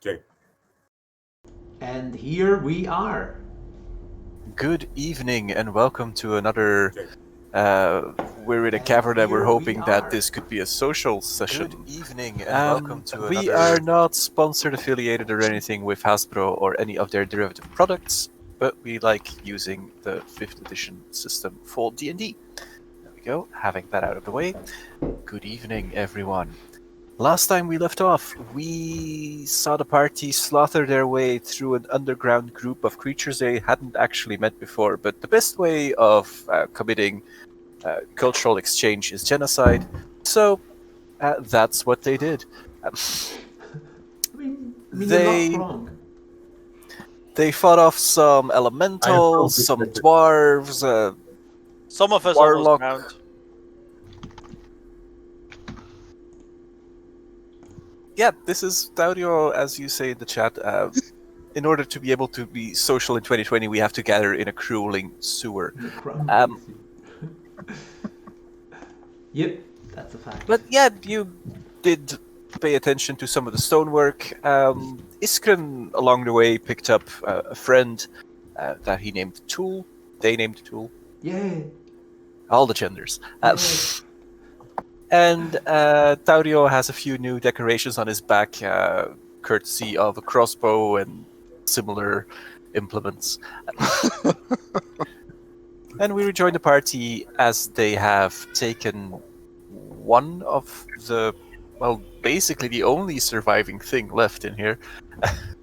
Okay. And here we are. Good evening and welcome to another. Okay. We're in a And cavern and we're here we hoping that are. this could be a social session. Good evening and welcome to We another. are not sponsored, affiliated, or anything with Hasbro or any of their derivative products, but we like using the 5th edition system for D&D. There we go, having that out of the way. Good evening, everyone. Last time we left off, we saw the party slaughter their way through an underground group of creatures they hadn't actually met before, but the best way of committing cultural exchange is genocide, so that's what they did. I mean, They- you're not wrong. They fought off some elementals, some dwarves, Some of us Warlock. almost drowned. yeah, this is Daudio, as you say in the chat. In order to be able to be social in 2020, we have to gather in a crueling sewer. Yep, that's a fact. But yeah, you did pay attention to some of the stonework. Iskren, along the way, picked up a friend that he named Tool. They named Tool. Yay! All the genders. Yay. And Taurio has a few new decorations on his back, courtesy of a crossbow and similar implements. And we rejoin the party as they have taken one of the, well, basically the only surviving thing left in here,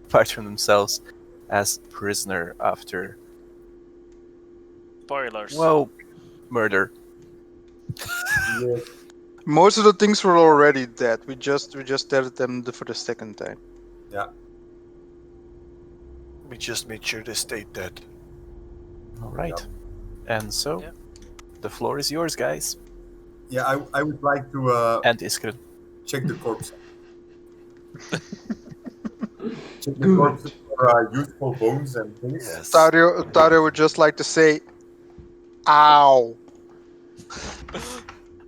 apart from themselves, as prisoner after, Spoilers. well, murder. Yes. Most of the things were already dead. We just added them for the second time. We just made sure they stayed dead. All right. And so, Yeah. the floor is yours, guys. Yeah, I would like to And Iskren. check the corpse. Check the Good. corpse for useful bones and things. Yes. Tario would just like to say, "Ow."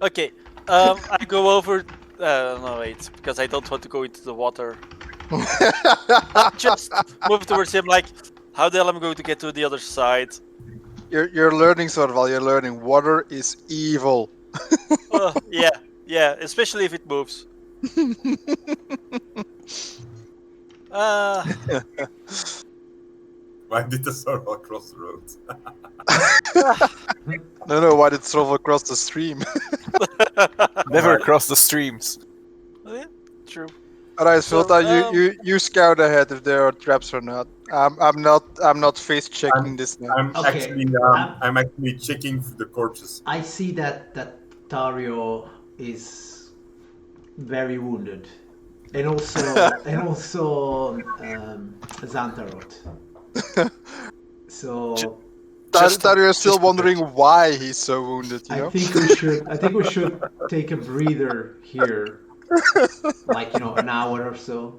Okay, I go over. No, wait, because I don't want to go into the water. I just move towards him, like, how the hell am I going to get to the other side? You're learning, Sorval. You're learning. Water is evil. Yeah, especially if it moves. Why did the sorrow cross the road? No. Why did Sorval cross the stream? Never cross the streams. Yeah, true. Alright, So, Filta, you scout ahead if there are traps or not. I'm not face checking this now. Okay. I'm actually checking for the corpses. I see that Tario is very wounded, and also Xantarot. So Tario is still wondering why he's so wounded. You I know. think we should take a breather here, like an hour or so,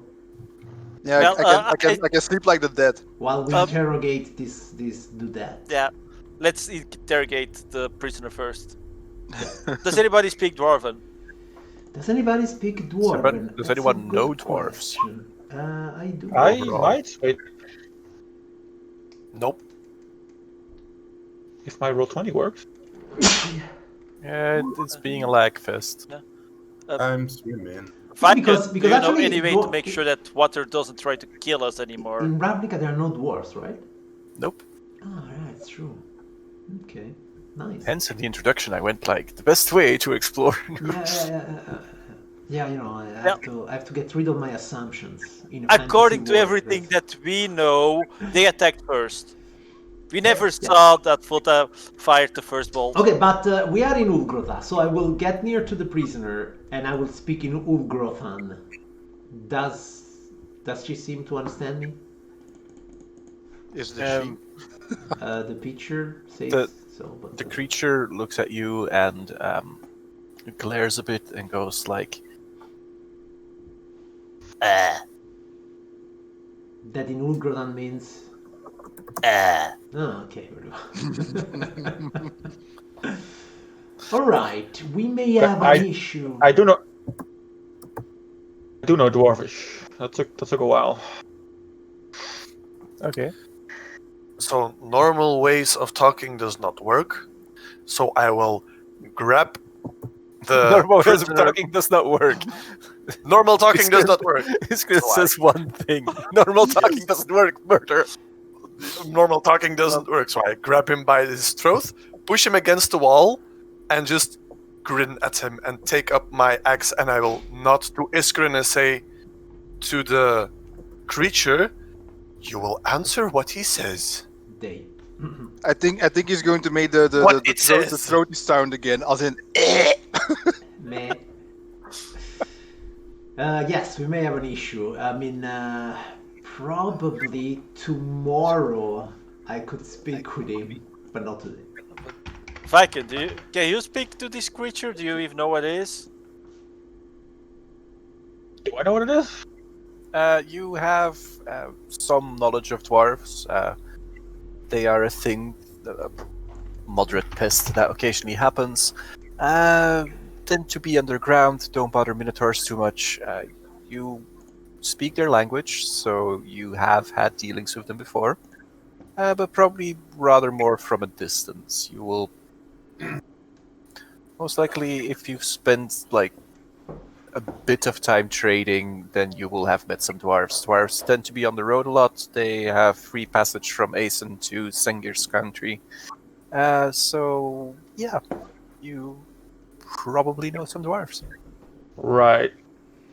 Yeah, Well, I can sleep like the dead. while we interrogate this dudette. Yeah, let's interrogate the prisoner first. Does anybody speak Dwarven? Does anybody speak Dwarven? Does That's a anyone know good dwarves? question. I do. I might, wait, Nope. if my roll 20 works. Yeah, it's being a lag fest. I'm swimming. Fine, Because do you know actually any way to make sure that water doesn't try to kill us anymore? In Ravnica, there are no dwarves, right? Nope. Ah, yeah, it's true. Okay, nice. Hence, in the introduction, I went like the best way to explore. Yeah, I have to get rid of my assumptions. In a According fantasy to world, everything that's- that we know, they attacked first. We never Yeah. saw that Fota fired the first bolt. Okay, but we are in Ulgrotha, so I will get near to the prisoner and I will speak in Ulgrothan. Does she seem to understand me? Is the Um, The picture says The- so, but The creature looks at you and glares a bit and goes like, that in Ulgrothan means. Oh, okay. All right, we may have I- an issue. I do know Dwarvish. That took a while. Okay. So normal ways of talking does not work. So I will grab the Normal ways of prisoner. talking does not work. Normal talking does not work. Iskra So I- says one thing. Normal talking doesn't work. Murder. Normal talking doesn't work. So I grab him by his throat, push him against the wall, and just grin at him and take up my axe. And I will nod to Iskrin and say to the creature, "You will answer what he says." They. I think he's going to make the What it says. throaty sound again, as in. Meh. Yes, we may have an issue. I mean, probably tomorrow I could speak with him, but not today. Viking, can you speak to this creature? Do you even know what it is? Do I know what it is? You have some knowledge of dwarves. They are a thing, a moderate pest that occasionally happens. Tend to be underground, don't bother minotaurs too much. You speak their language, so you have had dealings with them before. But probably rather more from a distance. You will most likely, if you've spent like a bit of time trading, then you will have met some dwarves. Dwarves tend to be on the road a lot. They have free passage from Aeson to Sengir's country. So yeah, you probably know some dwarves. Right.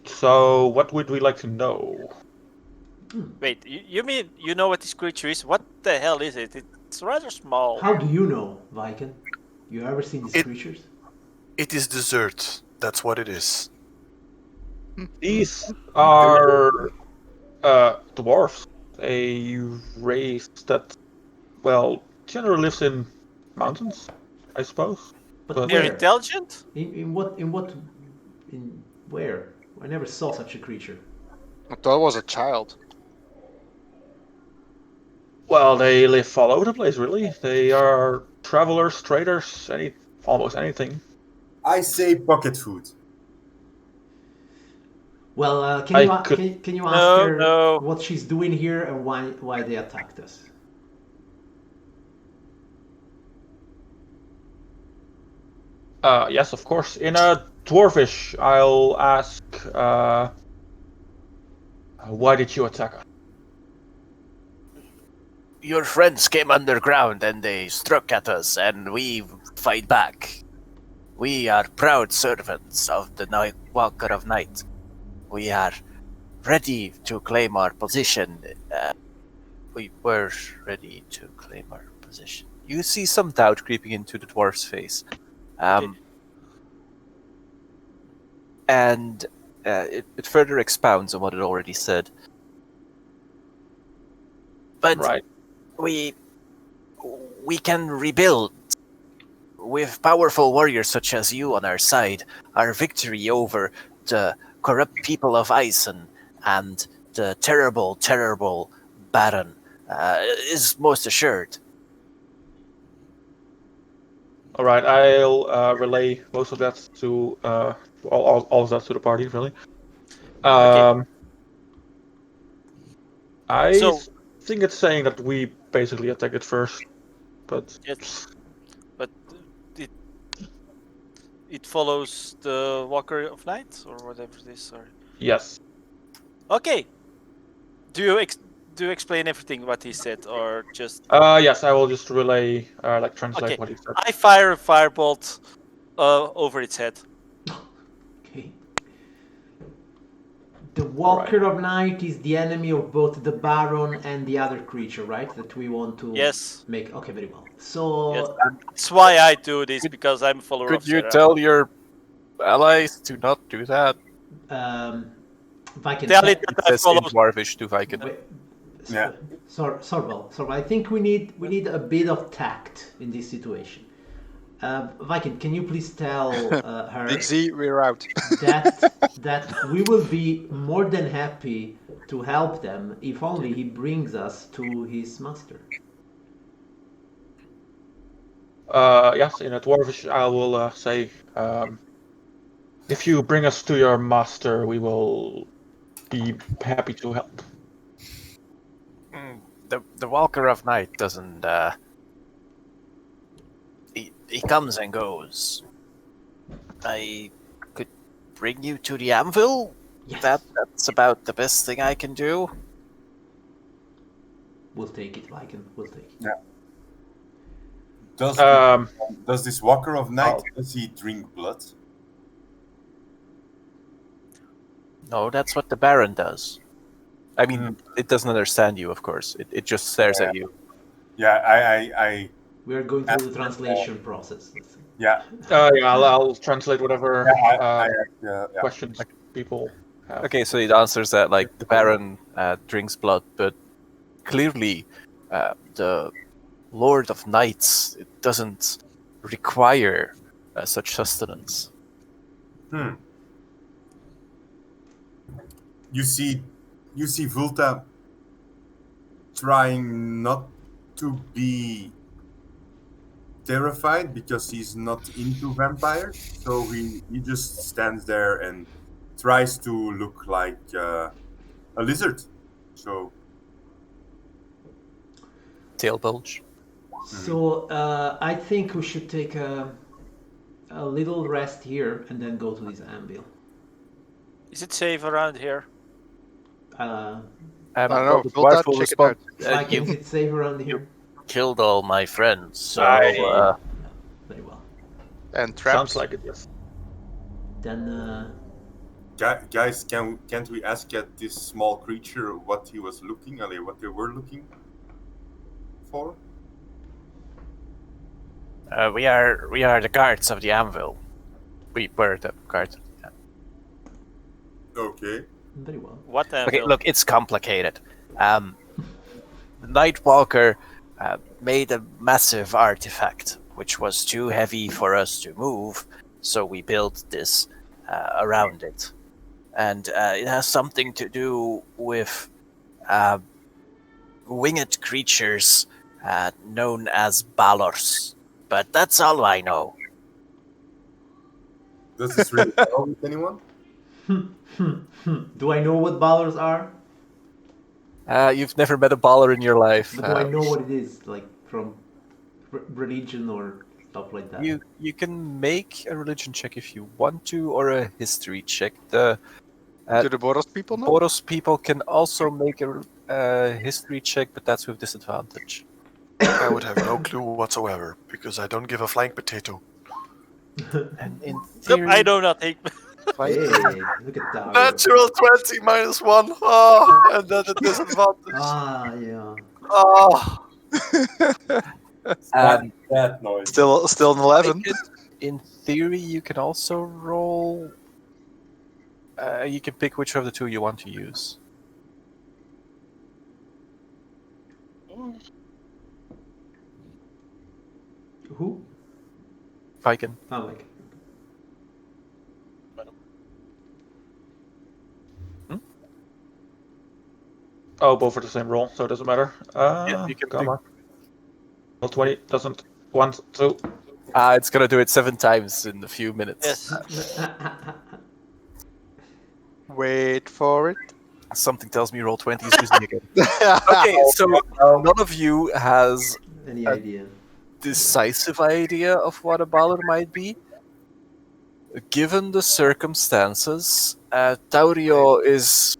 So, what would we like to know? Wait, you mean you know what this creature is? What the hell is it? It's rather small. How do you know, Viken? You ever seen these It- creatures? It is dessert. That's what it is. These are dwarfs. A race that, well, generally lives in mountains, I suppose. But But- They're where? intelligent? In where? I never saw such a creature. I thought it was a child. Well, they live all over the place, really. They are travelers, traders, almost anything. I say pocket food. Well, can I you could- can you ask No, her no. what she's doing here and why they attacked us? Yes, of course. In a dwarfish, I'll ask, why did you attack us? Your friends came underground and they struck at us, and we fight back. We are proud servants of the Night Walker of Night. We are ready to claim our position. We were ready to claim our position. You see some doubt creeping into the dwarf's face. And it further expounds on what it already said. But Right. we can rebuild. With powerful warriors such as you on our side, our victory over the corrupt people of Ison and the terrible, terrible Baron is most assured. All right, I'll relay most of that to all of that to the party, really. I So- think it's saying that we basically attack it first, but Yes. But it follows the Walker of Night or whatever it is. Or... yes. Okay. Do you explain everything what he said or just Yes, I will just relay, translate Okay. what he said. I fire a firebolt over its head? Okay. The Walker of Night is the enemy of both the Baron and the other creature, right? That we want to Yes. make. Okay, very well. So Yes. That's why I do this, because I'm a follower of Could you Sarah. tell your allies to not do that? Viken. Tell it It that I says in follow. Dwarvish to Viken. Wait, Yeah. Sorbal. I think we need a bit of tact in this situation. Viking, can you please tell her Big Z, we're out. that we will be more than happy to help them if only he brings us to his master. Yes, in a dwarvish, I will say, if you bring us to your master, we will be happy to help. The Walker of Night doesn't. He comes and goes. I could bring you to the anvil. Yes. That's about the best thing I can do. We'll take it, Viking. We'll take it. Does this Walker of Night, Oh. does he drink blood? No, that's what the Baron does. I mean, it doesn't understand you, of course. It just stares at you. Yeah, We are going through the translation process. Let's see. yeah, I'll translate whatever yeah. questions people have. Okay, so it answers that like the Baron drinks blood, but clearly the Lord of Knights it doesn't require such sustenance. You see Vulta trying not to be terrified because he's not into vampires, so he just stands there and tries to look like a lizard. So Tail bulge. So I think we should take a little rest here and then go to this anvil. Is it safe around here? Uh, I don't know. Build that chicken out. Viking, is You it safe around here? killed all my friends, so Very well. And traps. Sounds like it, yes. Then guys, can't we ask at this small creature what he was looking, what they were looking for? we are the guards of the anvil. We were the guards. Yeah. Okay. very well. What the Okay, hell? look, it's complicated. The Nightwalker made a massive artifact, which was too heavy for us to move, so we built this around it. And it has something to do with winged creatures known as Balors. But that's all I know. Does this really tell with anyone? Do I know what ballers are? You've never met a baller in your life. But do I know what it is, like from religion or stuff like that? You can make a religion check if you want to, or a history check. Do the Boros people know? Boros people can also make a history check, but that's with disadvantage. I would have no clue whatsoever because I don't give a flying potato. And in Nope, theory, I do not think. Hey, look at that. Natural 20 -1. Oh, and then a disadvantage. Ah, yeah. Oh. That noise. Still an 11. in theory, you can also roll. You can pick which of the two you want to use. Who? Viken. Oh, like. Oh, both for the same roll, so it doesn't matter. Yeah, you can come pick- on. Roll 20 doesn't want to. It's gonna do it 7 times in a few minutes. Yes. Wait for it. Something tells me roll 20 is busy again. Okay, so none of you has Any idea? decisive idea of what a baller might be. Given the circumstances, Taurio is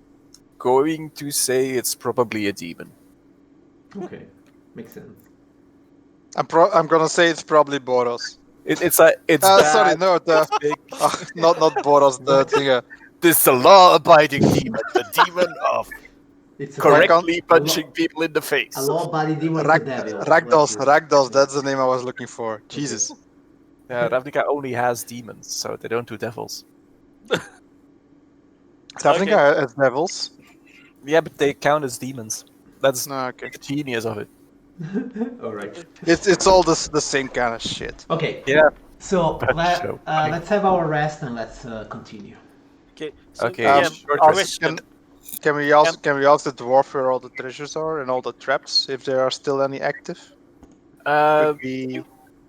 going to say it's probably a demon. Okay, makes sense. I'm gonna say it's probably Boros. It's Sorry, bad, no, big. not Boros. The thing. This is a law-abiding demon, the demon of It's a correctly a punching law- people in the face. A law-body demon Rag- is a devil. Ragdos. That's the name I was looking for. Jesus. Ravnica only has demons, so they don't do devils. Ravnica has devils. Yeah, but they count as demons. That's No, okay. the genius of it. All right. It's all the same kind of shit. Okay. Yeah. So So funny. let's have our rest and let's continue. Okay. So, Okay, yeah, question. Can we ask the dwarf where all the treasures are and all the traps if there are still any active? Could we...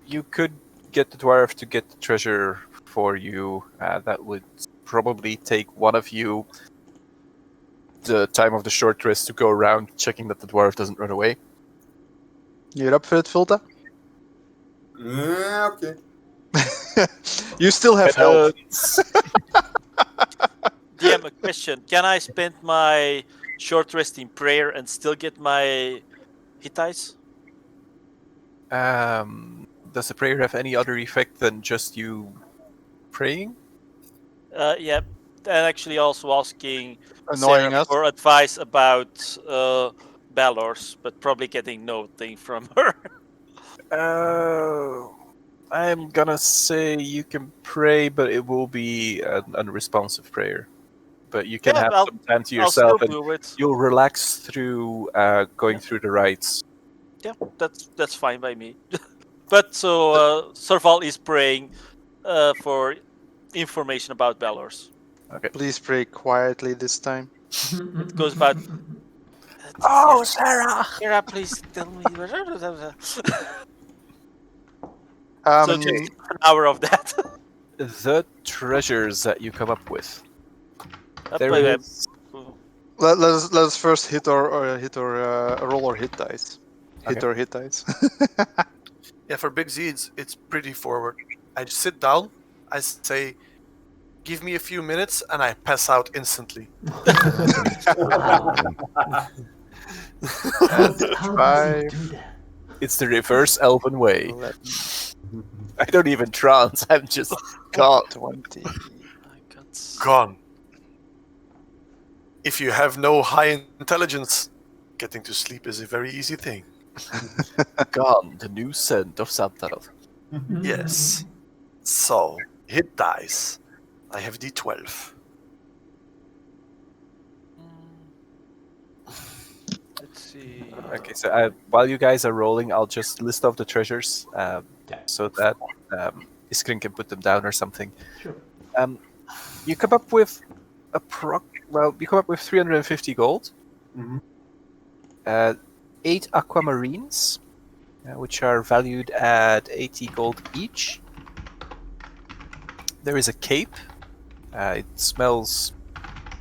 You could get the dwarf to get the treasure for you. That would probably take one of you the time of the short rest to go around checking that the dwarf doesn't run away. You're up for it, Volta? Yeah, okay. You still have health. DM, a question. Can I spend my short rest in prayer and still get my hit dice? Does the prayer have any other effect than just you praying? Yeah, and actually also asking Annoying Sarah us. for advice about Balors, but probably getting nothing from her. I'm gonna say you can pray, but it will be an unresponsive prayer. But you can Yeah, have I'll- some time to I'll still yourself, and do it. you'll relax through going through the rites. Yeah, that's fine by me. But so Serval is praying for information about Balors. Please pray quietly this time. It goes about. Oh, Sarah! Sarah, please tell me. So just Um, an hour of that. The treasures that you come up with. There Wait, wait. is let's first hit or roll our hit dice. Hit Okay. or hit dice. Yeah, for Big Z, it's pretty forward. I just sit down, I say, give me a few minutes, and I pass out instantly. Wow. How does he Five. do that? It's the reverse elven way. 11, I don't even trance. I'm just gone. 20. Gone. If you have no high intelligence, getting to sleep is a very easy thing. Gone. The new scent of Santarov. Yes. So, hit dice. I have D12. Let's see. Okay, so while you guys are rolling, I'll just list off the treasures so that Iskrin can put them down or something. Sure. You come up with you come up with 350 gold, Mhm. 8 aquamarines, which are valued at 80 gold each. There is a cape. It smells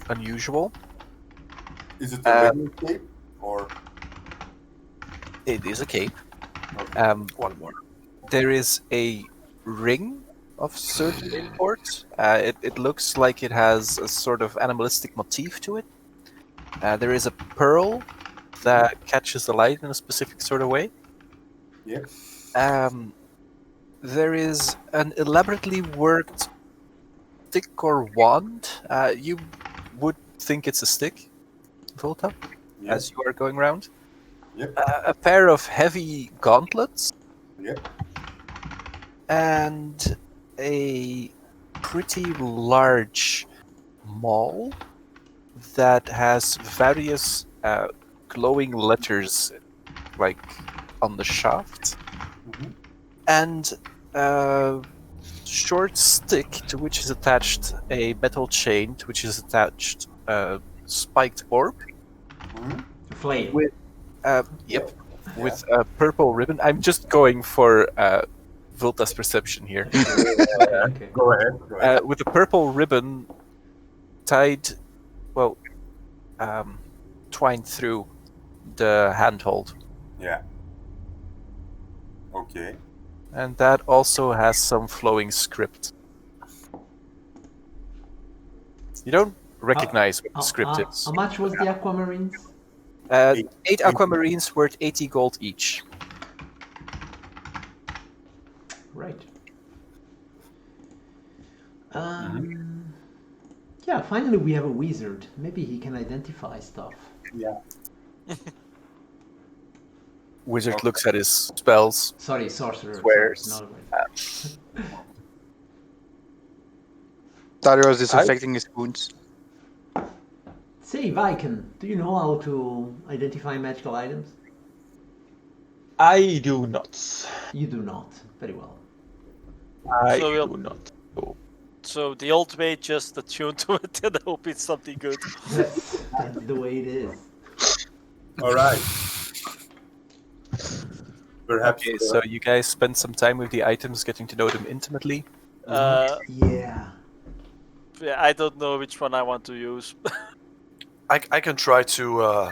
unusual. Is it a regular cape or? It is a cape. Okay. One more. There is a ring of certain import. It looks like it has a sort of animalistic motif to it. There is a pearl that catches the light in a specific sort of way. Yeah. There is an elaborately worked stick or wand. You would think it's a stick, Volta, Yeah. as you are going around. Yep. A pair of heavy gauntlets. Yep. And a pretty large maul that has various glowing letters like on the shaft, Mhm. and a short stick to which is attached a metal chain to which is attached a spiked orb Mhm. Flame. with with a purple ribbon. I'm just going for Volta's perception here. Okay. Go ahead. Go ahead. With a purple ribbon tied, twined through the handhold. Yeah. Okay. And that also has some flowing script. You don't recognize what the script is. How much was the aquamarines? 8 aquamarines worth 80 gold each. Right. Yeah, finally we have a wizard. Maybe he can identify stuff. Yeah. Wizard Okay. looks at his spells. Sorry, sorcerer. Swears. Sorry, not right. Dario is disinfecting his wounds. Say, Viken, do you know how to identify magical items? I do not. You do not. Very well. I So we'll- do not. So the old way, just attune to it and hope it's something good. That's the way it is. All right. Perhaps. Okay, so you guys spend some time with the items, getting to know them intimately. Yeah. Yeah, I don't know which one I want to use. I can try to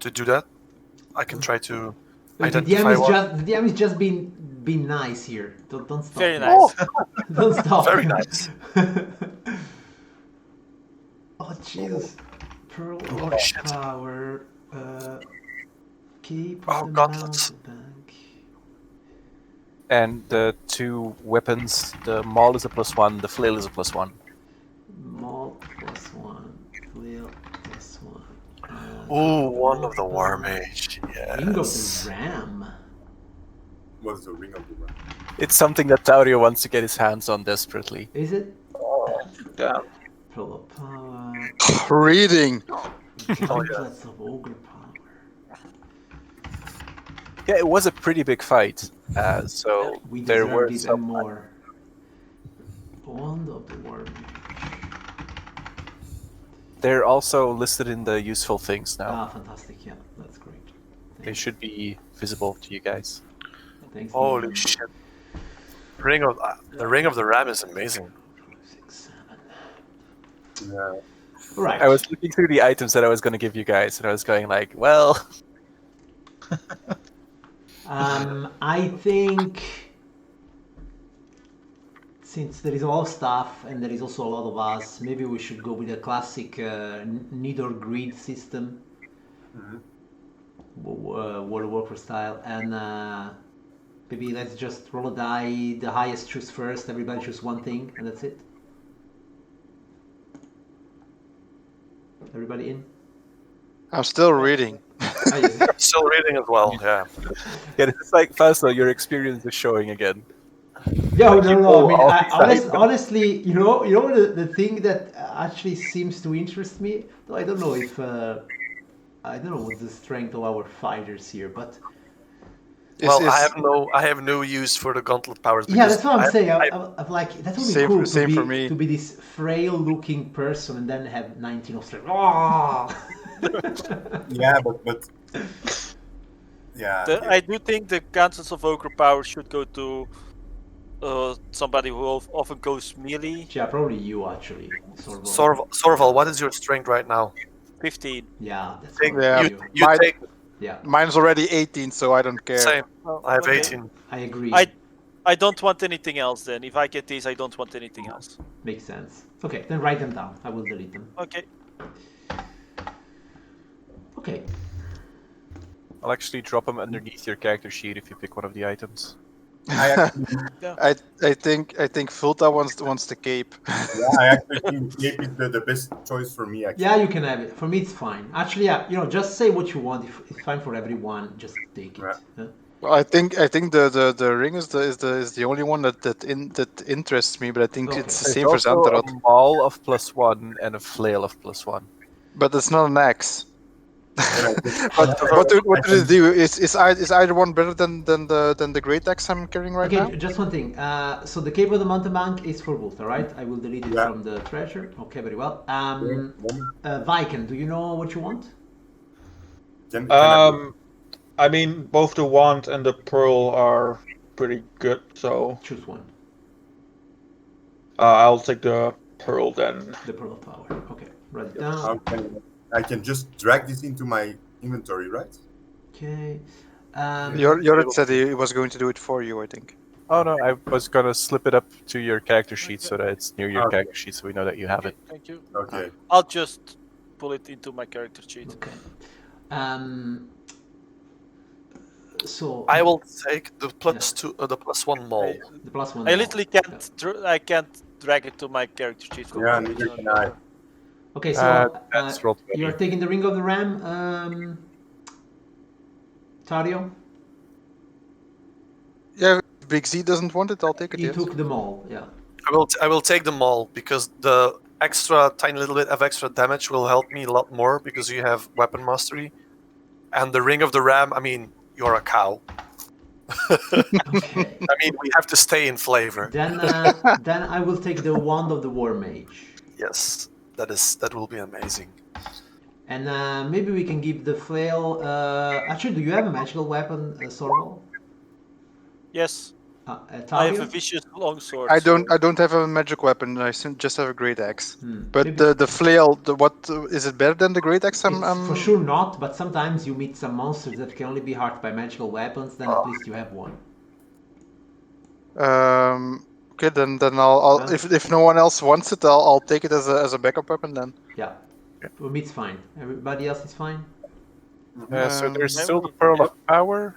do that. I can try to The identify one. the DM is just being nice here. Don't stop. Very him. nice. Don't stop. Very him. nice. Oh Jesus! Pearl Holy of shit. Power. Keep Oh, the gauntlets. mountebank. And the 2 weapons, the maul is a +1, the flail is a +1. Maul +1. Flail +1. Ooh, one of the War Mountebank. Mage. Ring of Yes. the Ram. What's the ring of the ram? It's something that Taurio wants to get his hands on desperately. Is it? Yeah. Pearl of Power. Reading. Gauntlets of Ogre Power. Yeah, it was a pretty big fight. So We there deserve were even some. more. Wand of the War Mage. They're also listed in the useful things now. Ah, fantastic! Yeah, that's great. They should be visible to you guys. Thanks. Holy DM. shit. The Ring of the Ram is amazing. 6, 7. Yeah. All right. I was looking through the items that I was going to give you guys, and I was going like, well, I think since there is a lot of stuff and there is also a lot of us, maybe we should go with a classic need or greed system, World of Warcraft style, and maybe let's just roll a die. The highest choose first. Everybody choose one thing, and that's it. Everybody in? I'm still reading. Oh, yeah. Still reading as well, yeah. yeah, it's like Fausto, your experience is showing again. Yeah, no. I mean, all these items. honestly, you know, the thing that actually seems to interest me. Though I don't know if I don't know what's the strength of our fighters here, but Well, I have no use for the gauntlet powers. yeah, because that's what I'm saying. I- I'm like, that would be Same- cool same to be for me. to be this frail-looking person and then have 19 of strength. Oh! Yeah, but yeah. I do think the Councils of Ogre Power should go to somebody who often goes melee. Yeah, probably you actually. Sorbo. Sorval, what is your strength right now? 15. Yeah, that's Take- probably Yeah. you. You Mine- take Yeah, Mine's already 18, so I don't care. same. I have Okay. 18. I agree. I don't want anything else then. If I get these, I don't want anything else. Makes sense. Okay, then write them down. I will delete them. Okay. Okay. I'll actually drop them underneath your character sheet if you pick one of the items. I actually, I think Fulta wants the cape. I actually think cape is the best choice for me. Actually. Yeah, you can have it. For me, it's fine. Actually, yeah, just say what you want. If it's fine for everyone, just take it. Right. Huh? Well, I think the ring is the only one that interests me, but I think Okay. it's the There's same for also Xantarot. a maul of +1 and a flail of +1. But it's not an axe. And I think- What do they do? Is either one better than the great axe I'm carrying right Okay, now? just one thing. So the Cape of the Mountebank is for Wolf, right? I will delete it Yeah. from the treasure. Okay, very well. Yeah. Viken, do you know what you want? Can I- I mean, both the wand and the pearl are pretty good, so Choose one. I'll take the pearl then. The Pearl of Power. Okay, write it down. I can just drag this into my inventory, right? Okay. Jorrit said he was going to do it for you, I think. Oh no, I was gonna slip it up to your character sheet so that it's near your Okay. character sheet so we know that you have it. Thank you. Okay. I'll just pull it into my character sheet. Okay. So I will take the +1 maul. the +1. I literally can't drag it to my character sheet. for Yeah, me. neither can I. Okay, so That's roll 20. you're taking the Ring of the Ram, Tario. Yeah, if Big Z doesn't want it, I'll take it. You Yes. took them all. Yeah. I will take the maul because the extra tiny little bit of extra damage will help me a lot more because you have weapon mastery. And the Ring of the Ram, I mean, you're a cow. Okay. I mean, we have to stay in flavor. Then I will take the Wand of the War Mage, Yes, that will be amazing. and maybe we can give the flail. Actually, do you have a magical weapon, Sorval? Yes. I have Tavio? a vicious longsword. I so- don't have a magic weapon. I just have a great axe. Hmm. But Maybe- the flail, is it better than the great axe? It's for sure not, but sometimes you meet some monsters that can only be hurt by magical weapons, then at least you have one. Okay, then I'll Well- if no one else wants it, I'll take it as a backup weapon then. Yeah. For me it's fine. Everybody else is fine? So there's Um, still the Pearl of Power.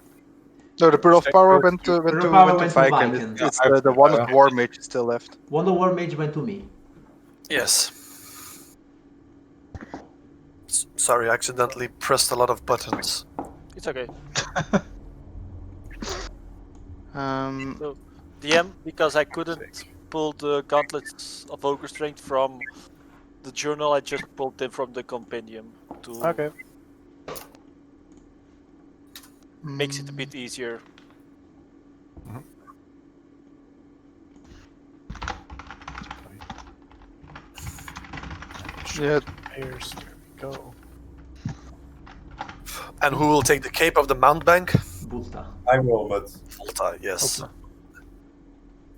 No, the Pearl of Check Power those went two. to Pearl of Power went to Viken. Viken. It's Yeah, the one of War Mage is still left. Wonder War Mage went to me. Yes. Sorry, I accidentally pressed a lot of buttons. It's okay. Um, So, DM, because I couldn't pull the gauntlets of ogre strength from the journal, I just pulled them from the compendium to Okay. makes it a bit easier. Yeah, Here's there we go. And who will take the cape of the mountebank? Bulta. I will, but Volta, yes. I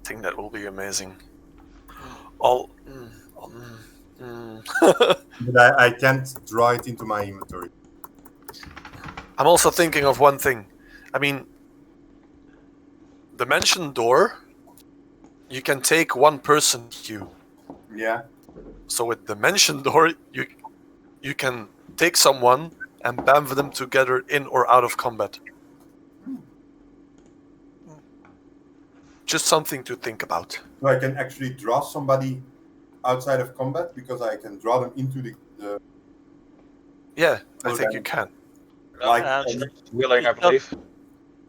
think that will be amazing. All. but I can't draw it into my inventory. I'm also thinking of one thing. I mean, the mansion door, you can take one person with you. Yeah. So with the mansion door, you can take someone and bamf them together in or out of combat. Just something to think about. So I can actually draw somebody outside of combat because I can draw them into the Yeah, I Oh, think then- you can. like. And Willing, I It does- believe.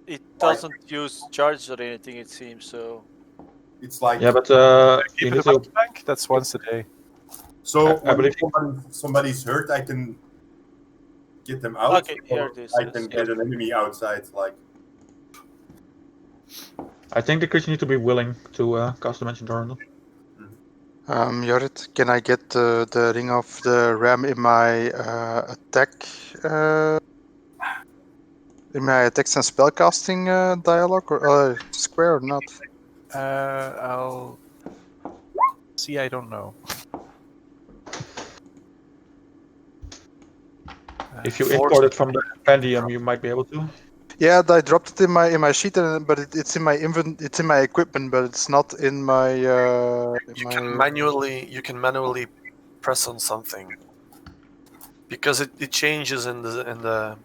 it doesn't use charge or anything, it seems. So It's like Yeah, but Keep you it need in the to. bank. That's once a day. so. I When believe- somebody's hurt, I can get them out. Okay, or here it is, I yes. can get an enemy outside. Like I think the creature need to be willing to cast Dimension Door on them. Jorrit, can I get the ring of the ram in my attack? In my attacks and spellcasting dialogue or square or not? I'll see. I don't know. If you Force- import it from the compendium, you might be able to. Yeah, I dropped it in my sheet, but it's in my it's in my equipment, but it's not in my. You can manually press on something because it changes in the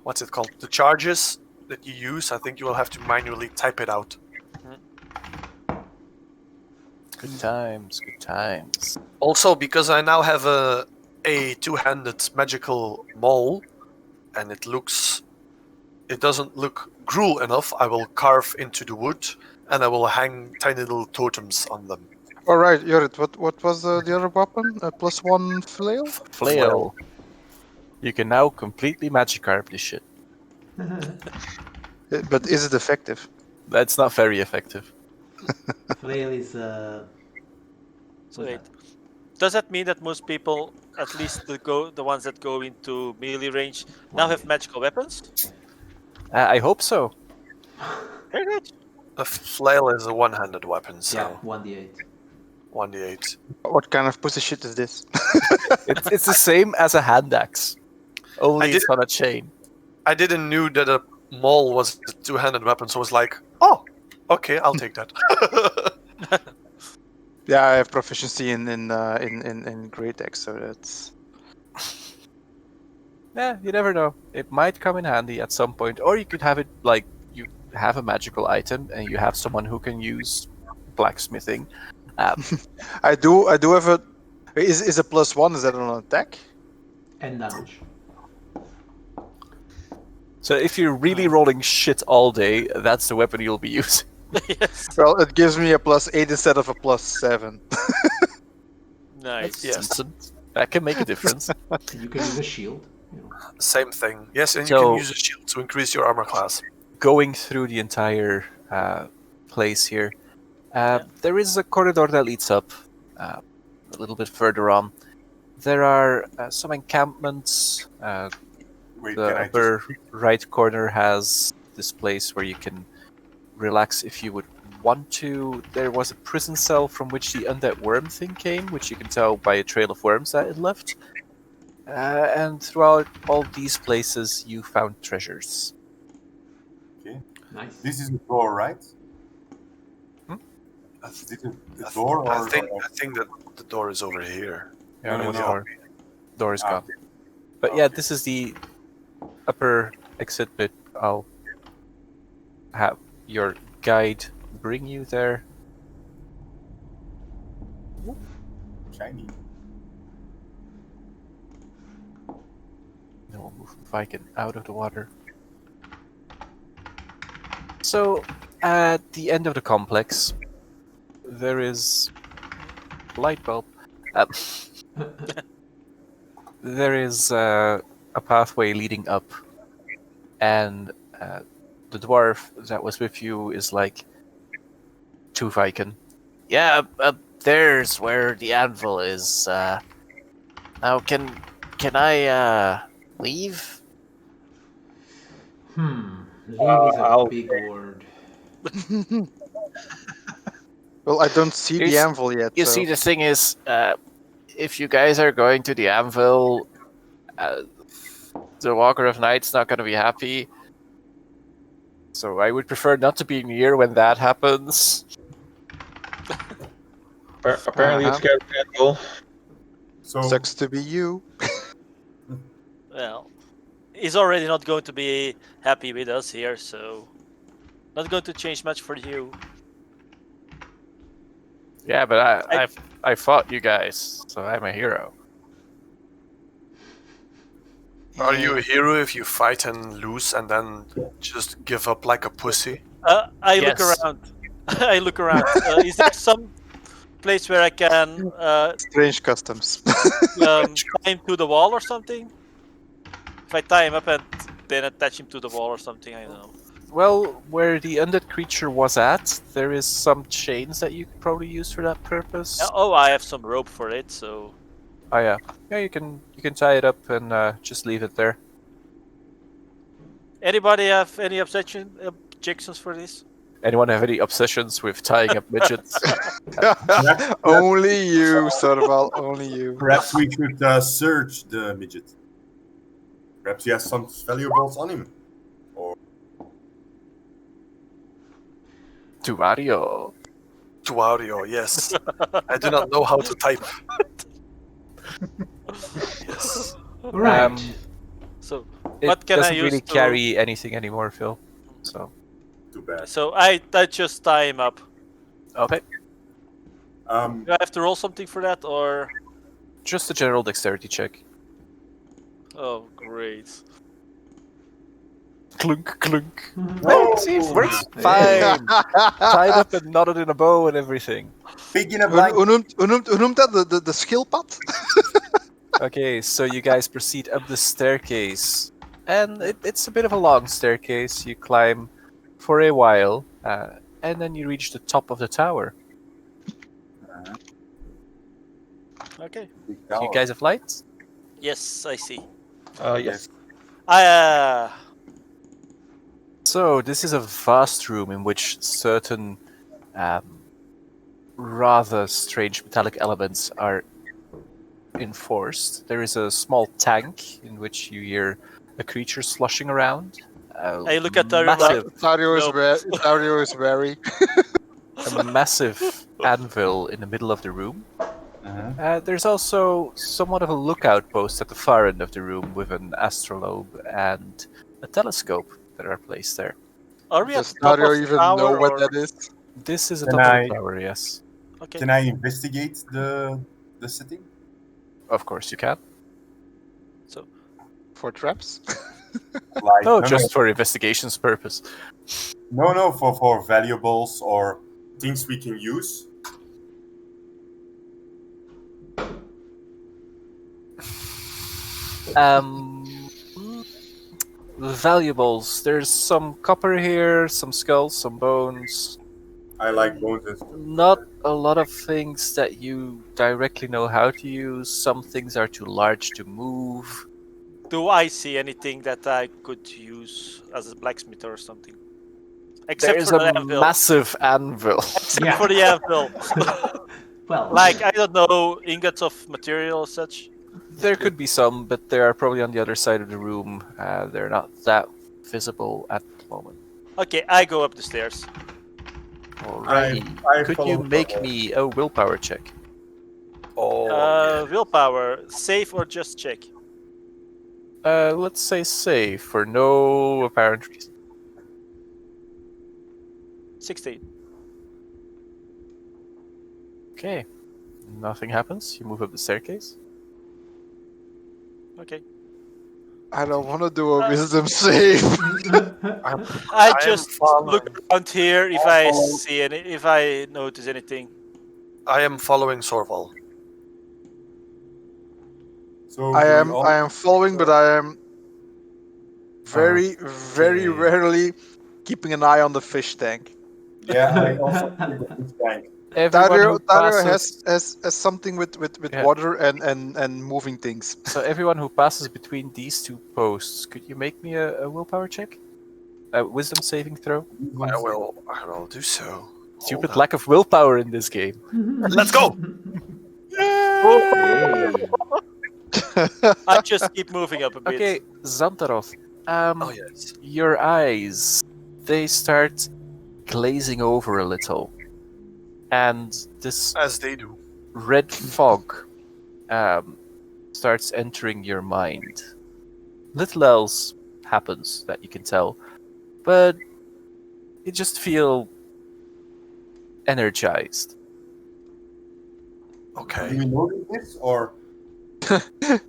what's it called? The charges that you use. I think you will have to manually type it out. Good times. Good times. Also, because I now have a two-handed magical maul, and it doesn't look gruel enough, I will carve into the wood and I will hang tiny little totems on them. All right, Jorrit, what was the other weapon? A +1 flail? Flail. You can now completely magic carve this shit. But is it effective? That's not very effective. Flail is so what's wait. that? Does that mean that most people, at least the ones that go into melee range, now have magical weapons? I hope so. Very good. A flail is a one-handed weapon, so Yeah, 1d8. 1d8. What kind of pussy shit is this? It's the same as a hand axe, only I it's on a chain. I didn't knew that a maul was a two-handed weapon, so I was like, oh, okay, I'll take that. Yeah, I have proficiency in Great Axe, so that's. Yeah, you never know. It might come in handy at some point, or you could have it like you have a magical item and you have someone who can use blacksmithing. I do have a. Is a +1? Is that an attack? And damage. So if you're really rolling shit all day, that's the weapon you'll be using. Yes. Well, it gives me a +8 instead of a +7. Nice. Yes. That can make a difference. You can use a shield. You know. Same thing. Yes, and you So- can use a shield to increase your armor class. Going through the entire place here, there is a corridor that leads up a little bit further on. There are some encampments. Wait, The can I upper right corner has this place where you can relax if you would want to. There was a prison cell from which the undead worm thing came, which you can tell by a trail of worms that it left. And throughout all these places, you found treasures. Okay. Nice. This is the door, right? Hmm? Is this the door or? I think that the door is over here. Yeah, No, the no. door is Ah, gone. okay. But yeah, Okay. this is the upper exit bit. I'll have your guide bring you there. Shiny. Then we'll move Viking out of the water. So, at the end of the complex, there is a light bulb. There is a pathway leading up, and the dwarf that was with you is like to Viking. Yeah, there's where the anvil is. Now, can I leave? Leave is a I'll- big word. Well, I don't see the Here's- anvil yet. You so. see, the thing is, if you guys are going to the anvil, the Walker of Night's not going to be happy. So I would prefer not to be near when that happens. Apparently, it's Uh-huh. scared of the anvil. So Sucks to be you. Well, he's already not going to be happy with us here, so not going to change much for you. Yeah, but I fought you guys, so I'm a hero. Are you a hero if you fight and lose and then just give up like a pussy? I look Yes. around. I look around. Is there some place where I can Strange customs. tie him to the wall or something? If I tie him up and then attach him to the wall or something, I don't know. Well, where the undead creature was at, there is some chains that you could probably use for that purpose. Oh, I have some rope for it, so Oh yeah, yeah. You can tie it up and just leave it there. anybody have any objections for this? Anyone have any obsessions with tying up midgets? Only you, Sorval, only you. perhaps we should search the midget. Perhaps he has some valuables on him. To Mario. Tuario, yes. I do not know how to type. Yes. Right. So It What can I doesn't use really to- carry anything anymore, Phil. So Too bad. I just tie him up. okay, Do I have to roll something for that, or just a general dexterity check. oh great. Clunk, clunk. Oh, See, it works fine. Tied up and knotted in a bow and everything. Big enough Hoe like hoe noemt dat? De schildpad? Okay, so you guys proceed up the staircase, and it's a bit of a long staircase. You climb for a while, and then you reach the top of the tower. Okay. big Do you tower. guys have lights? Yes, I see. Yes. I So this is a vast room in which certain rather strange metallic elements are enforced. There is a small tank in which you hear a creature sloshing around. I look at Dario like- massive, Dario is wary. a massive anvil in the middle of the room. There's also somewhat of a lookout post at the far end of the room with an astrolabe and a telescope that are placed there. Are we at Does the top Dario of the even tower, know what or- that is? This is a Can top of I- the tower, yes. Okay. Can I investigate the setting? Of course you can. For traps? Like No, no, just for investigation's purpose. no, for valuables or things we can use. Valuables. There's some copper here, some skulls, some bones. I like bones and stuff. Not a lot of things that you directly know how to use. Some things are too large to move. Do I see anything that I could use as a blacksmith or something? Except There's for a the anvil. massive anvil. Except for the anvil. Well, Like, I don't know, ingots of material or such. There could be some, but they are probably on the other side of the room. They're not that visible at the moment. Okay, I go up the stairs. Alrighty. I Could follow you make Torvald. me a willpower check? Willpower, safe or just check? Let's say save for no apparent reason. 16. Okay. Nothing happens. You move up the staircase. Okay. I don't want to do a wisdom save. I just look around here if I see if I notice anything. I am following Sorval. So I do we am all- following, but I am very Okay. rarely keeping an eye on the fish tank. Yeah, I also think the fish tank. Everyone who Dario passes, has something with Yeah. water and moving things. so everyone who passes between these two posts, could you make me a willpower check? A wisdom saving throw? I will do so. Stupid Hold lack of willpower in this game. Let's go! Hey. I just keep moving up a bit. Okay, Xantaroth. Oh yes. Your eyes, they start glazing over a little. And this As they do. red fog starts entering your mind. Little else happens that you can tell, but you just feel energized. Do Okay. we notice this or?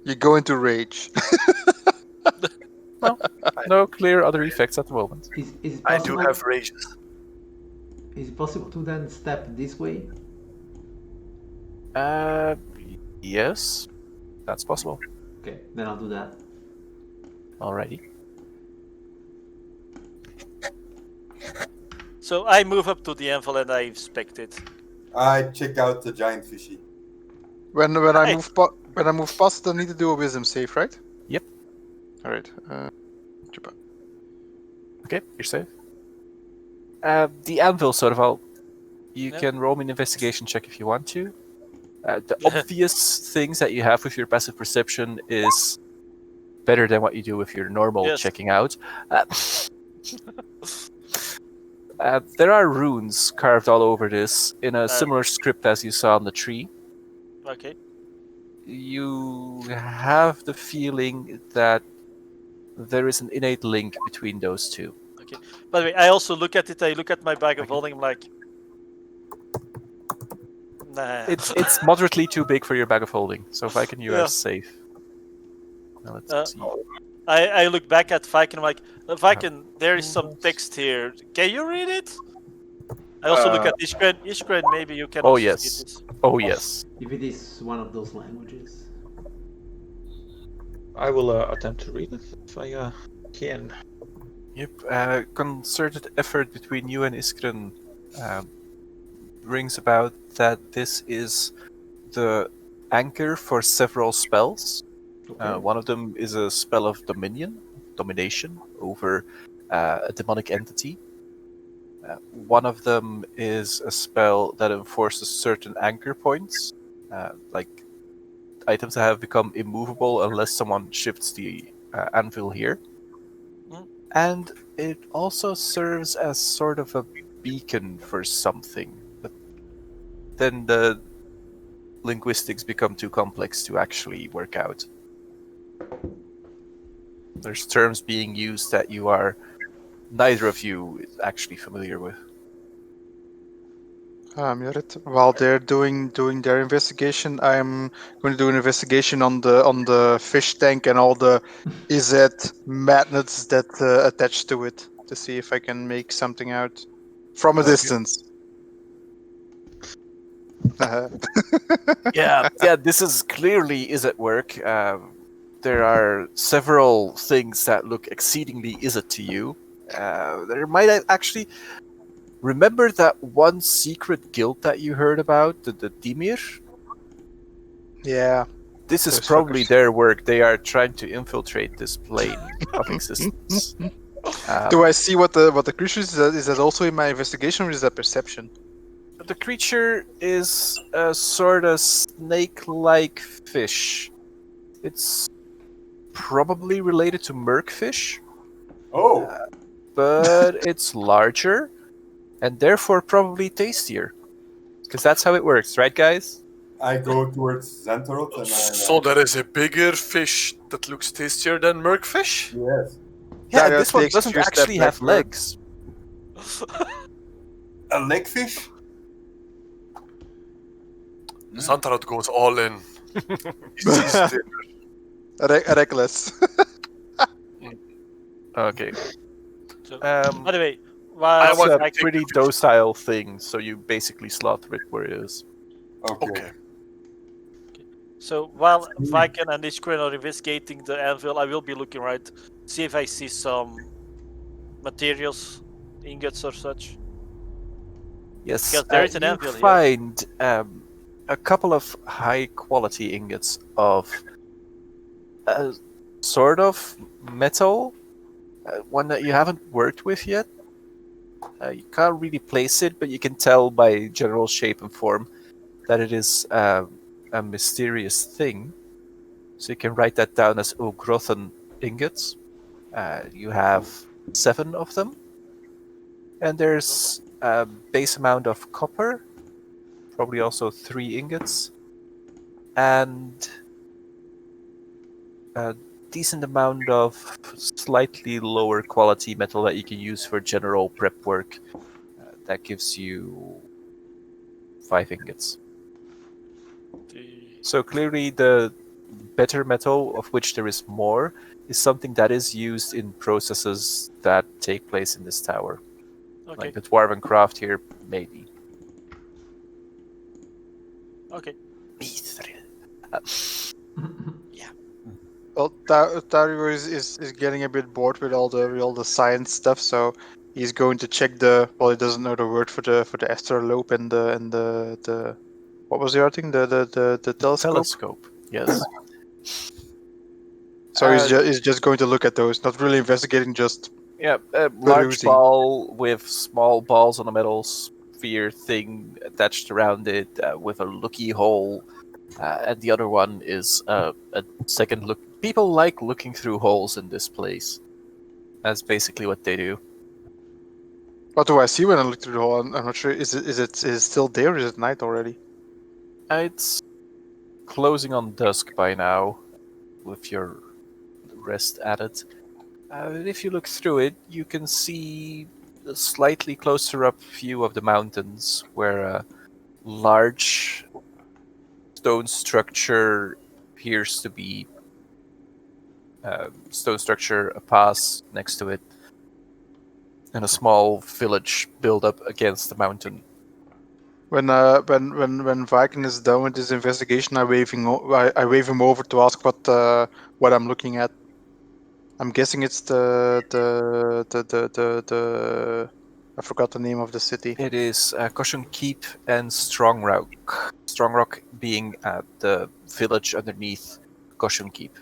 You go into rage. No clear other effects at the moment. Is it I do possible? have rages. Is it possible to then step this way? Yes, that's possible. Okay, then I'll do that. Alrighty. So I move up to the anvil and I inspect it. I check out the giant fishy. When Right. I move past, I need to do a wisdom save, right? Yep. All right. Okay, you're safe. The anvil, sort of. You Yeah. can roll me an investigation check if you want to. The obvious things that you have with your passive perception is better than what you do with your normal Yes. checking out. There are runes carved all over this in a similar script as you saw on the tree. Okay. You have the feeling that there is an innate link between those two. Okay. By the way, I also look at it. I look at my bag of holding. I'm like, nah. It's moderately too big for your bag of holding, so Viking, you Yeah. are safe. Now let's see. I look back at Viking. I'm like, Viking, there is some text here. Can you read it? I also look at Ishgren. Ishgren, maybe you can. Oh, also see yes. this. Oh yes. If it is one of those languages. I will attempt to read it if I can. Yep. Concerted effort between you and Iskren brings about that this is the anchor for several spells. Okay. One of them is a spell of domination over a demonic entity. One of them is a spell that enforces certain anchor points, like items that have become immovable unless someone shifts the anvil here. Mm. And it also serves as sort of a beacon for something. But then the linguistics become too complex to actually work out. There's terms being used that you are neither of you is actually familiar with. Murit. While they're doing their investigation, I'm going to do an investigation on the fish tank and all the IZ magnets that attach to it to see if I can make something out from a Okay. distance. Yeah, this is clearly is at work. There are several things that look exceedingly is it to you. There might actually remember that one secret guild that you heard about, the Dimir? Yeah. This is Those probably fuckers. their work. They are trying to infiltrate this plane of existence. Do I see what the creature is? Is that also in my investigation, or is that perception? The creature is a sort of snake-like fish. It's probably related to merkfish, Oh, but it's larger and therefore probably tastier. Because that's how it works, right, guys? I go towards Xantaroth and I. So there is a bigger fish that looks tastier than merkfish? Yes. Yeah, Dario this one takes a doesn't few steps actually have backward. legs. A legfish? Xantaroth goes all in. He sees the- Reckless. Okay. So, Um, anyway, I while it's want a to take pretty the fish. docile thing, so you basically slaughter it where it is. Okay. Okay. So while Viken and Ishkren are investigating the anvil, I will be looking right, see if I see some materials, ingots or such. Yes, Because there is an you anvil here. find a couple of high-quality ingots of sort of metal, one that you haven't worked with yet. You can't really place it, but you can tell by general shape and form that it is a mysterious thing. So you can write that down as Ugrothan ingots. You have 7 of them. And there's a base amount of copper, probably also 3 ingots, and a decent amount of slightly lower quality metal that you can use for general prep work. That gives you 5 ingots. So clearly the better metal, of which there is more, is something that is used in processes that take place in this tower. Okay. Like the Dwarven craft here, maybe. Okay. Well, Dario is getting a bit bored with all the science stuff, so he's going to check the. Well, he doesn't know the word for the astrolabe and the what was the other thing? The telescope. Telescope, yes. So he's just going to look at those, not really investigating, just Yeah, a large perusing. ball with small balls on a metal sphere thing attached around it with a looky hole. And the other one is a second look. People like looking through holes in this place. That's basically what they do. What do I see when I look through the hole? I'm not sure. Is it still there? Or is it night already? It's closing on dusk by now, with your rest added. If you look through it, you can see a slightly closer up view of the mountains, where a large stone structure appears to be stone structure, a pass next to it, and a small village built up against the mountain. When Viking is done with his investigation, I wave him over to ask what I'm looking at. I'm guessing it's the I forgot the name of the city. It is Caution Keep and Strongrock. Strongrock being the village underneath Caution Keep.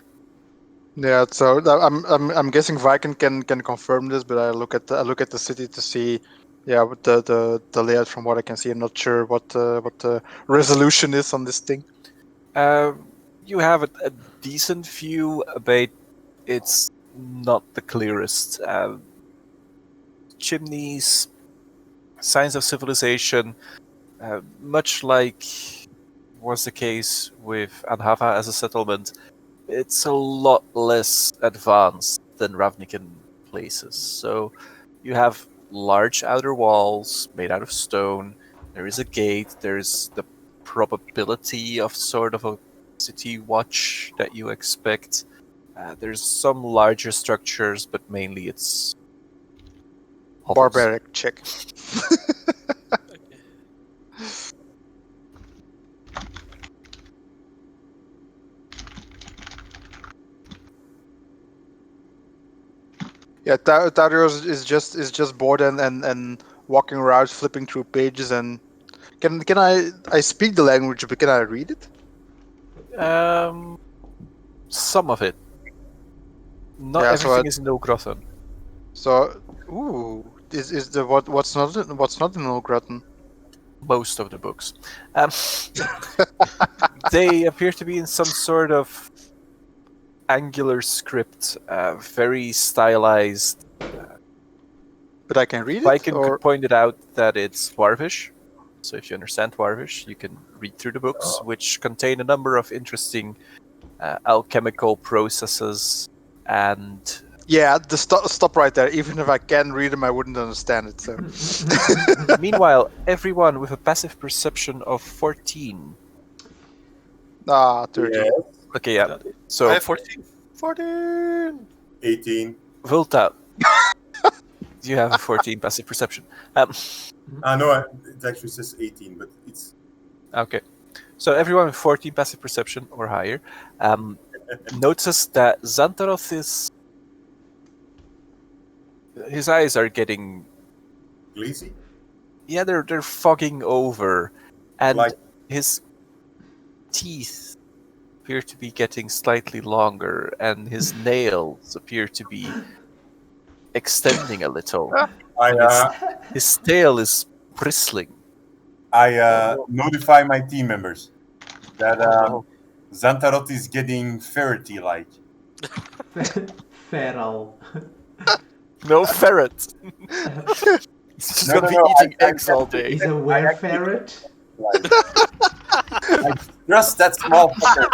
Yeah, so I'm guessing Viking can confirm this, but I look at the city to see, yeah, what the layout from what I can see. I'm not sure what the resolution is on this thing. You have a decent view, but it's not the clearest. Chimneys, signs of civilization, much like was the case with Anhava as a settlement. It's a lot less advanced than Ravnican places. So you have large outer walls made out of stone. There is a gate. There's the probability of sort of a city watch that you expect. There's some larger structures, but mainly it's hovels. Barbaric check. Yeah, Dario is just bored and walking around, flipping through pages. And can I speak the language, but can I read it? Some of it. Not Yeah, so everything is in Ogrothan. So, is the what's not in Ulgratten? Most of the books. They appear to be in some sort of angular script, very stylized. But I can read it, Viking or pointed out that it's Dwarvish, so if you understand Dwarvish, you can read through the books, which contain a number of interesting alchemical processes and... yeah, stop right there. Even if I can read them, I wouldn't understand it. So, Meanwhile, everyone with a passive perception of 14. 13. Yes. Okay, yeah. I So, have 14. 14! 18. Volta, you have a 14 passive perception. No, it actually says 18, but it's... Okay. So everyone with 14 passive perception or higher notices that Xantaroth is... His eyes are getting... Glazy? Yeah, they're fogging over. And Like- his teeth appear to be getting slightly longer, and his nails appear to be extending a little. His tail is bristling. I notify my team members that Xantaroth is getting ferrety-like. Feral. No ferret. He's just No, gonna be no, eating I eggs all day. He's a were-ferret. Like, just that small fucker.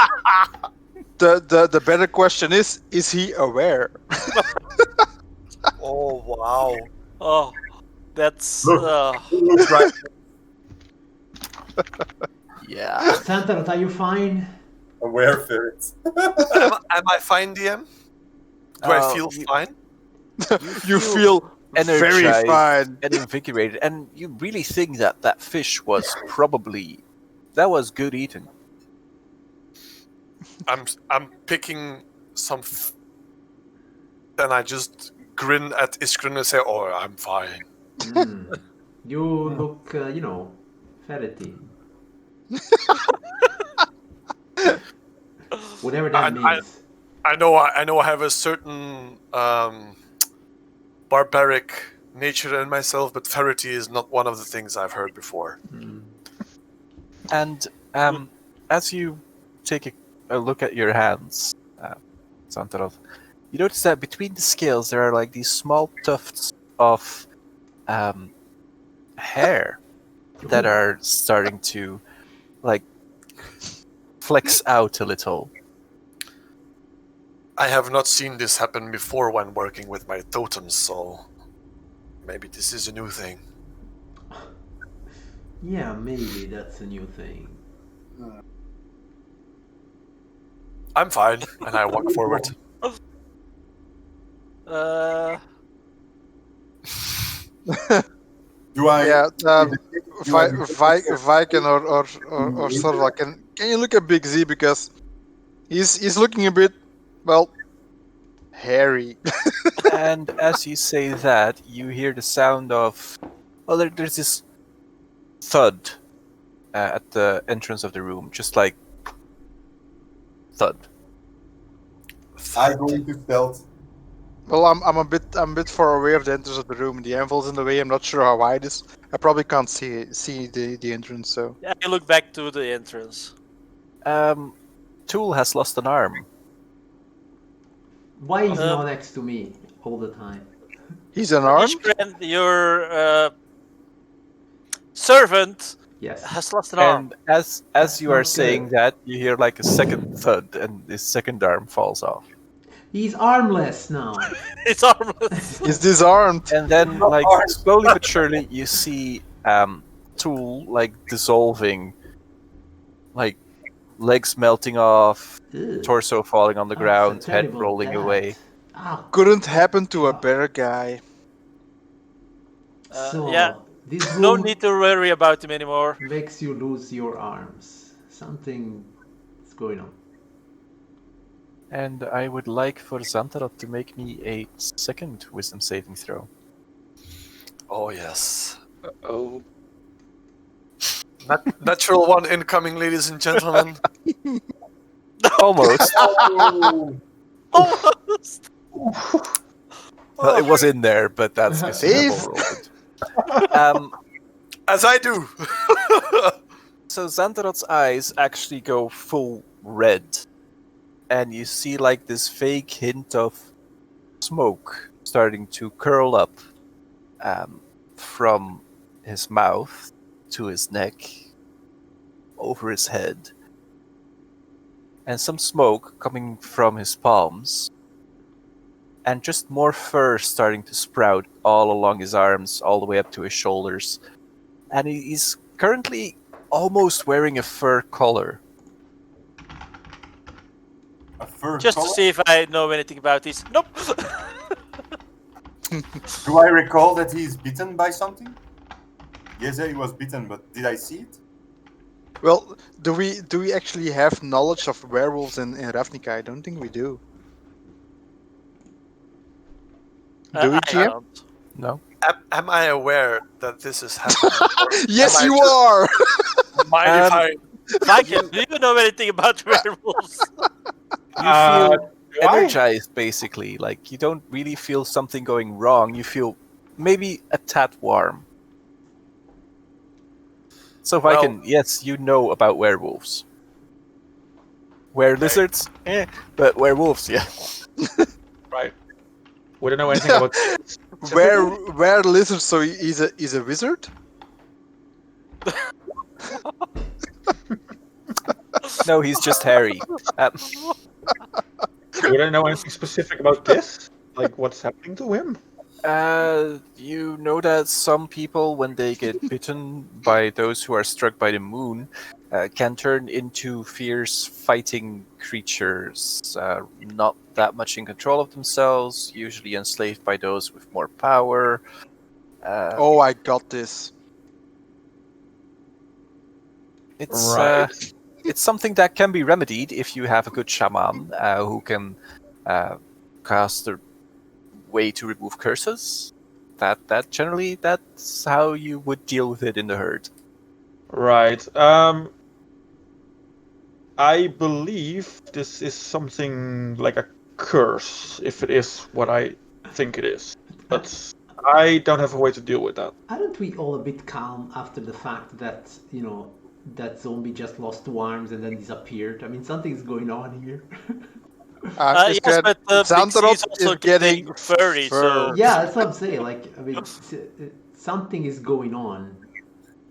The better question is he aware? Oh, wow. Oh, that's Look. It looks right. Yeah. Xantaroth, are you fine? Aware ferrets. Am I fine, DM? Do I feel you- fine? You feel very energized fine. and invigorated, and you really think that that fish was probably... That was good eating. I'm picking some and I just grin at Iskrin and say, "Oh, I'm fine." You look, ferrety. Whatever that means. I know I have a certain barbaric nature in myself, but ferrety is not one of the things I've heard before. And as you take a look at your hands, Xantaroth, you notice that between the scales there are like these small tufts of hair that are starting to like flex out a little. I have not seen this happen before when working with my totems, so maybe this is a new thing. Yeah, maybe that's a new thing. I'm fine, and I walk forward. Do I? Yeah, do I do- Viking or Sorva, can you look at Big Z, because he's looking a bit, well, hairy. And as you say that, you hear the sound of... Well, there's this thud at the entrance of the room, just like thud. I go into stealth. Well, I'm a bit far away of the entrance of the room. The anvil's in the way. I'm not sure how wide it is. I probably can't see the entrance. So yeah, you look back to the entrance. Tool has lost an arm. Why is he not next to me all the time? he's unarmed. Ishgren, your servant Yes. has lost an arm. And as you are not saying good. that, you hear like a second thud, and his second arm falls off. He's armless now. It's armless. He's disarmed. And then, like, slowly but surely, you see Tool, like, dissolving, like, legs melting off, Ugh. torso falling on the That's ground, a head terrible rolling death. away. Ah, Couldn't happen to a better guy. so yeah. this No room need to worry about him anymore. makes you lose your arms. Something is going on. And I would like for Xantaroth to make me a second wisdom saving throw. Oh yes, Oh, natural one incoming, ladies and gentlemen. Almost. Oh, Almost. Well, it was in there, but that's because you have Steve? overrolled it. As I do. So Xandarot's eyes actually go full red, and you see like this vague hint of smoke starting to curl up from his mouth to his neck, over his head, and some smoke coming from his palms, and just more fur starting to sprout all along his arms, all the way up to his shoulders. And he's currently almost wearing a fur collar. A fur Just to collar? see if I know anything about this. Nope. Do I recall that he's bitten by something? Yes, he was bitten, but did I see it? Well, do we actually have knowledge of werewolves in Ravnica? I don't think we do. Do we, I GM? don't. No? Am I aware that this is happening? Or Yes, am I you just are. Mind if I... Michael, do you know anything about werewolves? You feel do I? energized, basically. Like, you don't really feel something going wrong. You feel maybe a tad warm. So, Well- Viking, yes, you know about werewolves. Lizards? But werewolves, yeah. Right. We don't know anything about. Where lizard? So he's a wizard. No, he's just hairy. We don't know anything specific about this. Like what's happening to him. You know that some people, when they get bitten by those who are struck by the moon, can turn into fierce fighting creatures, not that much in control of themselves, usually enslaved by those with more power. Oh, I got this. It's Right. it's something that can be remedied if you have a good shaman who can cast a way to remove curses. That generally that's how you would deal with it in the herd. Right. I believe this is something like a curse, if it is what I think it is. But I don't have a way to deal with that. Aren't we all a bit calm after the fact that, you know, that zombie just lost 2 arms and then disappeared? I mean, something's going on here. Yes, but Big C Xandarot is also is getting getting furry, so... Yeah, that's what I'm saying. Like, I mean, something is going on.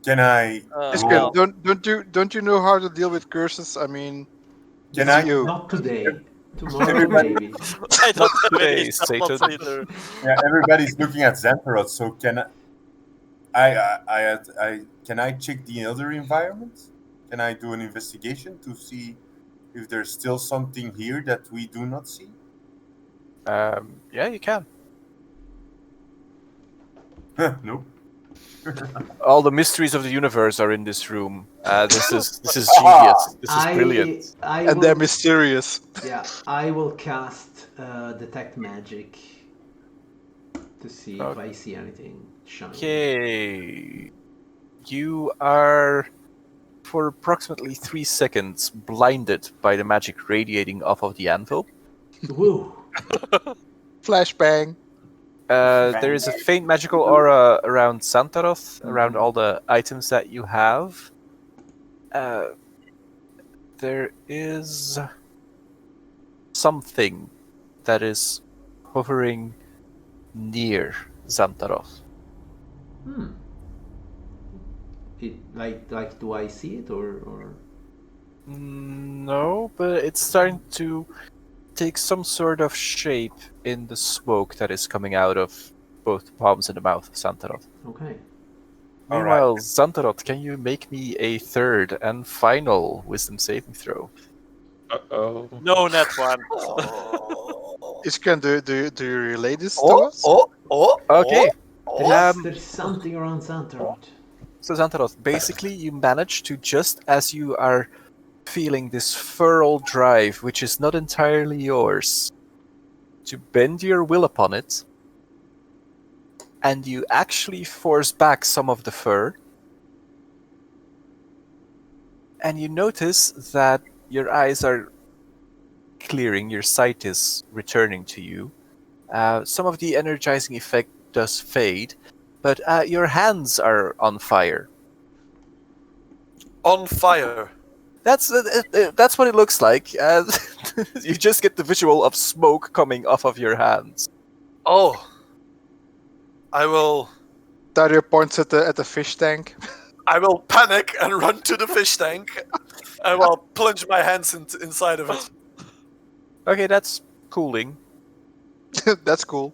Can I well, Don't you know how to deal with curses? I mean, Can it's I- you. Not today. Tomorrow, Everybody- maybe. I don't have today, any spells Satan. either. Yeah, everybody's looking at Xantarot, so can I can I check the other environment? Can I do an investigation to see if there's still something here that we do not see? Yeah, you can. Nope. All the mysteries of the universe are in this room. This is genius. This is brilliant. And they're mysterious. Yeah, I will cast Detect Magic to see if I see anything shiny. Okay. You are, for approximately 3 seconds, blinded by the magic radiating off of the anvil. Woo! Flashbang. There is a faint magical aura around Xantaroth, around all the items that you have. There is something that is hovering near Xantaroth. Hmm. It like do I see it or? No, but it's starting to take some sort of shape in the smoke that is coming out of both the palms and the mouth of Xantaroth. Okay. All Meanwhile, Xantaroth, can you make me a third and final wisdom saving throw? Uh-oh. No, net one. Ishkan, do you relay this to us? Okay. There's something around Xantarot. So Xantaroth, basically you manage to, just as you are feeling this feral drive, which is not entirely yours, to bend your will upon it, and you actually force back some of the fur, and you notice that your eyes are clearing, your sight is returning to you, Some of the energizing effect does fade, but your hands are on fire. On fire. That's what it looks like. You just get the visual of smoke coming off of your hands. Oh. I will Dario points at the fish tank. I will panic and run to the fish tank. I will plunge my hands inside of it. Okay, that's cooling. That's cool.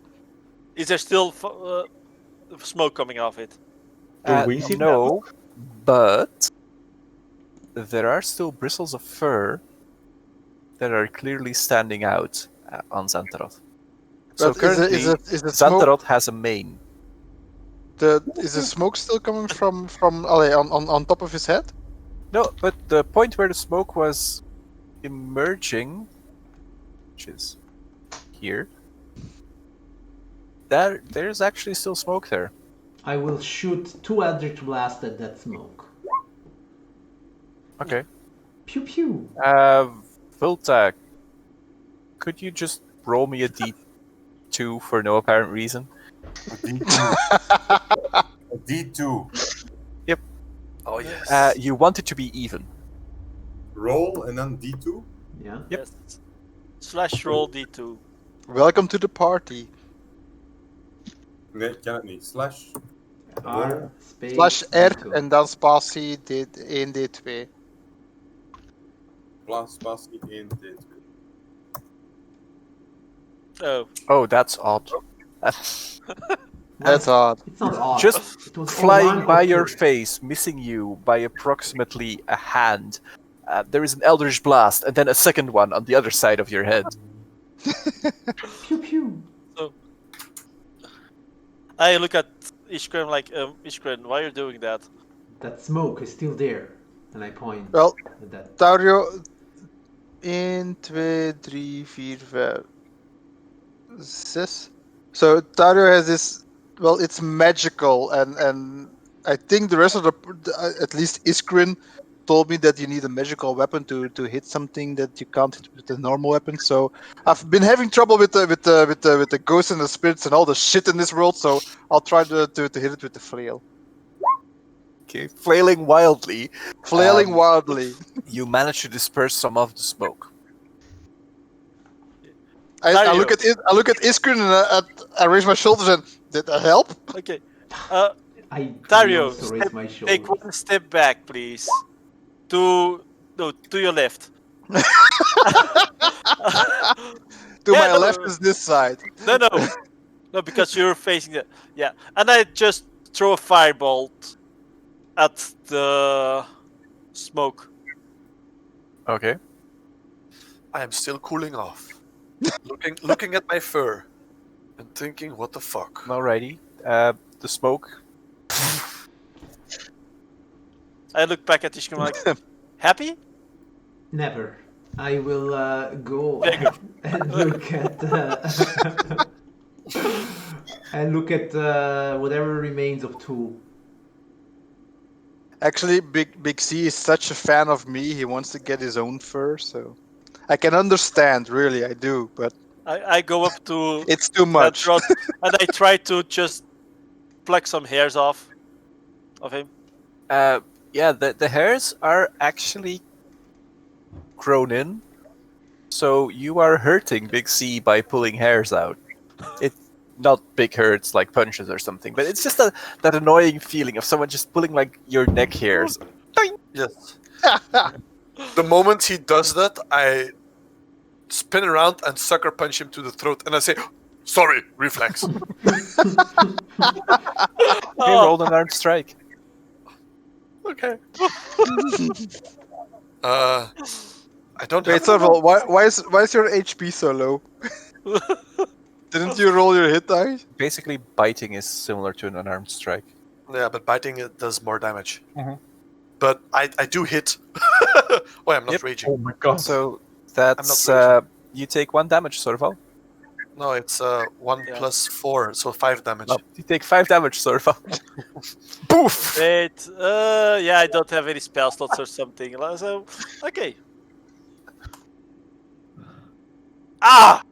Is there still smoke coming off it? Do we see no, but there are still bristles of fur that are clearly standing out on Xantaroth. So But currently, is the smoke Xantaroth has a mane. is the smoke still coming from on top of his head? No, but the point where the smoke was emerging, which is here, there's actually still smoke there. I will shoot 2 Eldritch Blast at that smoke. Okay. Pew pew. Vilta, could you just roll me a D2 for no apparent reason? A D2. A D2. Oh yes. You want it to be even. Roll and then D2. Yeah. Yep. Yes. / roll D2. Welcome to the party. Nee, ken het niet. Slash. R space /R D2. en dan spatie 1d2. Plaats spatie 1, D2. Oh. Oh, that's odd. That's odd. It's not odd. Just It was flying online by or your first. face, missing you by approximately a hand. There is an Eldritch Blast, and then a second one on the other side of your head. Pew pew. I look at Ishgren like, Ishgren, why are you doing that? That smoke is still there. And I point Well, at that. Dario, 1, 2, 3, 4, 5, 6. So Dario has this. Well, it's magical, and I think the rest of at least Iskrin, told me that you need a magical weapon to hit something that you can't hit with a normal weapon. So I've been having trouble with the ghosts and the spirits and all the shit in this world. So I'll try to hit it with the flail. Okay, flailing wildly, Flailing wildly. you manage to disperse some of the smoke. I Dario. look at it. I look at Iskrin and I raise my shoulders and did that help? Okay. I Dario, also raise my take shoulders. one step back, please. To your left. To Yeah, my no, left is this side. No, because you're facing the and I just throw a firebolt at the smoke. Okay. I am still cooling off. looking at my fur and thinking, what the fuck? Alrighty. The smoke. I look back at Ishkan like, happy? Never. I will go Beggar. and look at whatever remains of Tool. Actually, Big C is such a fan of me. He wants to get his own fur, so I can understand. Really, I do. But I go up to it's too much. that rod and I try to just pluck some hairs off of him. Yeah, the hairs are actually grown in, so you are hurting Big C by pulling hairs out. It's not big hurts like punches or something, but it's just that annoying feeling of someone just pulling like your neck hairs. Yes. The moment he does that, I spin around and sucker punch him to the throat, and I say, "Sorry, reflex." Okay, roll an armed strike. Okay. I don't Wait, have. Sorval, why is your HP so low? Didn't you roll your hit die? Basically, biting is similar to an unarmed strike. Yeah, but biting it does more damage. Mhm. But I do hit. Oh, I'm not Yep. raging. Oh my god. So that's raging. you take 1 damage, Sorval. No, it's 1 Yeah. plus 4, so 5 damage. No, you take 5 damage, Sorval. Poof! Wait, I don't have any spell slots or something. So, okay. Ah!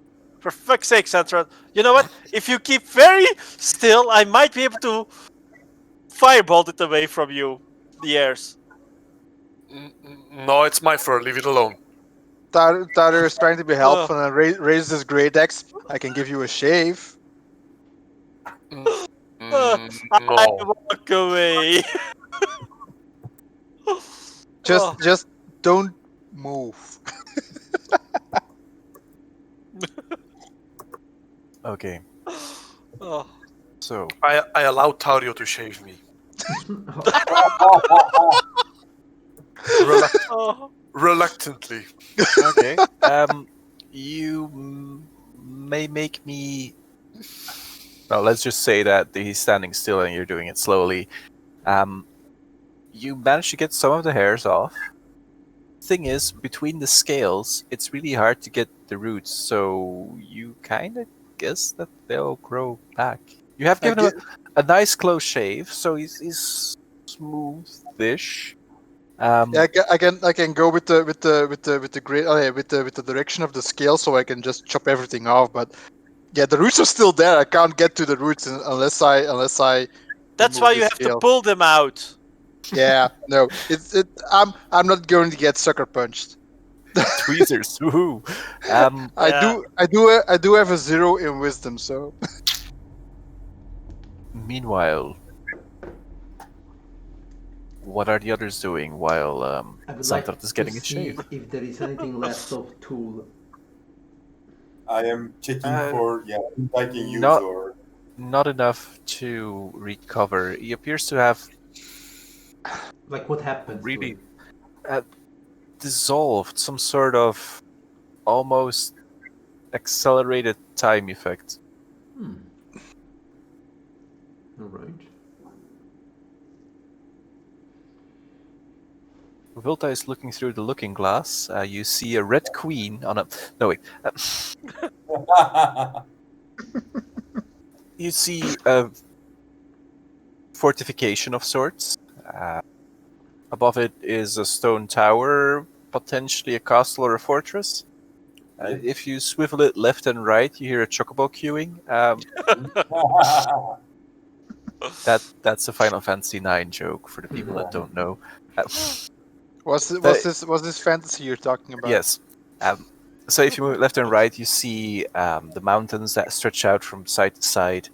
For fuck's sake, Santron. You know what? If you keep very still, I might be able to firebolt it away from you. The airs. No, it's my fur. Leave it alone. Tyler is trying to be helpful Oh. and raises his great axe. I can give you a shave. I No. walk away. Oh. Just don't move. Okay, Oh. so I allowed Taurio to shave me. Oh. Reluctantly. okay. You may make me. Well, let's just say that he's standing still and you're doing it slowly. You manage to get some of the hairs off. Thing is, between the scales, it's really hard to get the roots, so you kind of guess that they'll grow back. You have given him a nice close shave, so he's smoothish. Yeah, I can go with the great with the direction of the scale, so I can just chop everything off. But yeah, the roots are still there. I can't get to the roots unless I. That's remove why the you have to scale. pull them out. Yeah, no, I'm not going to get sucker punched. Tweezers, woohoo! I do have a 0 in wisdom, so. Meanwhile, what are the others doing while I would Santrat like is to getting a see shave? if there is anything left of tool. I am checking for Viking use not- or Not enough to recover. He appears to have Like what happens? really To it? dissolved some sort of almost accelerated time effect. All right. Vilta is looking through the looking glass. You see a red queen on a. No, wait. You see a fortification of sorts. Above it is a stone tower, potentially a castle or a fortress. If you swivel it left and right, you hear a chocobo queuing. That's a Final Fantasy IX joke for the people that don't know. Was this fantasy you're talking about? Yes. So if you move left and right, you see the mountains that stretch out from side to side.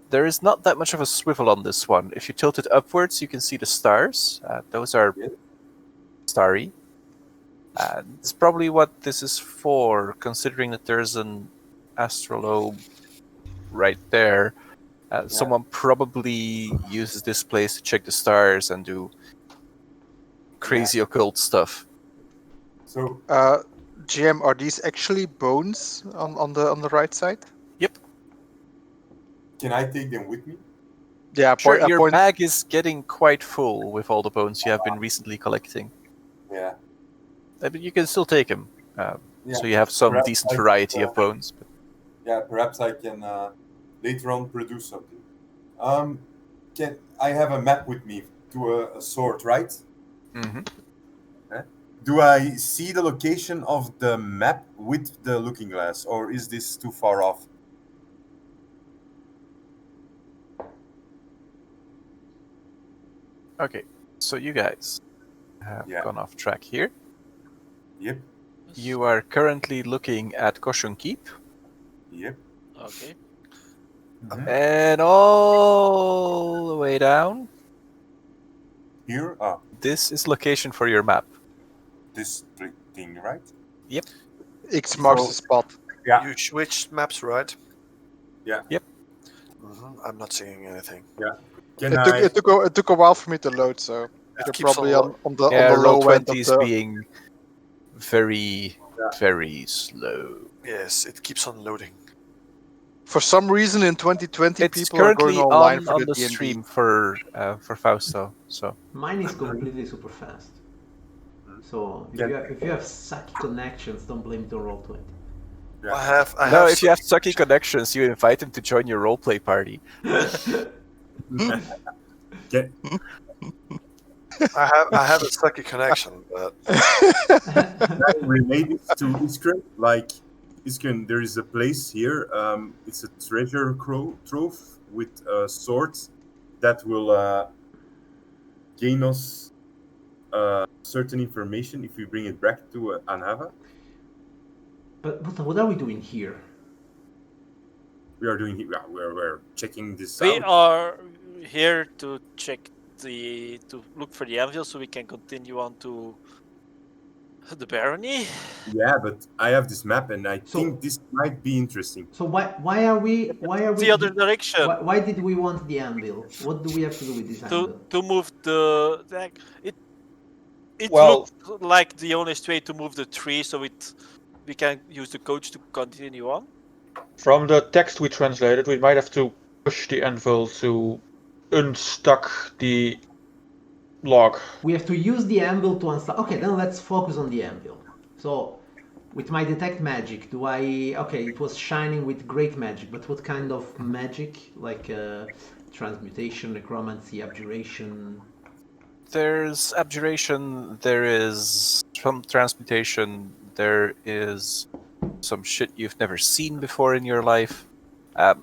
There is not that much of a swivel on this one. If you tilt it upwards, you can see the stars. Those are starry. It's probably what this is for, considering that there's an astrolabe right there. Someone probably uses this place to check the stars and do crazy occult stuff. So, GM, are these actually bones on the right side? Yep. can I take them with me? Yeah, Sure, your bag is getting quite full with all the bones you have been recently collecting. Yeah. But you can still take them. Yeah. So you have some Perhaps decent I- variety of bones. But Yeah, perhaps I can later on produce something. Can I have a map with me to a sword, right? Do I see the location of the map with the looking glass, or is this too far off? Okay, so you guys have gone off track here. Yep. You are currently looking at Koshun Keep. Yep. Okay. And all the way down. Here? This is location for your map. This thing, right? Yep. X marks the spot. Yeah. You switched maps, right? Yeah. Yep. I'm not seeing anything. Yeah. It took a while for me to load, so you're keeps probably on on the Roll low end of 20s the. being very, very slow. Yes, it keeps on loading. For some reason, in 2020, It's people are going currently online for on the the D&D. stream for Fausto. So Mine is completely super fast. So if you have sucky connections, don't blame it on Roll20. Yeah. I have. if you have sucky connections, you invite him to join your roleplay party. Get I have a sucky connection, but related to Iskra, like Iskren, there is a place here. It's a treasure trove with swords that will gain us certain information if we bring it back to Anhava. But what are we doing here? We are doing. We're checking this We out. are here to check to look for the anvil so we can continue on to the barony. Yeah, but I have this map, and I So- think this might be interesting. So why are we The other direction why did we want the anvil? What do we have to do with this anvil? to move the it Well- looked like the honest way to move the tree so we can use the coach to continue on. From the text we translated, we might have to push the anvil to unstuck the log. We have to use the anvil to unstuck. Okay, then let's focus on the anvil. So, with my detect magic, do I? Okay, it was shining with great magic, but what kind of magic? Like transmutation, necromancy, abjuration. There's abjuration, there is some transmutation, there is some shit you've never seen before in your life. All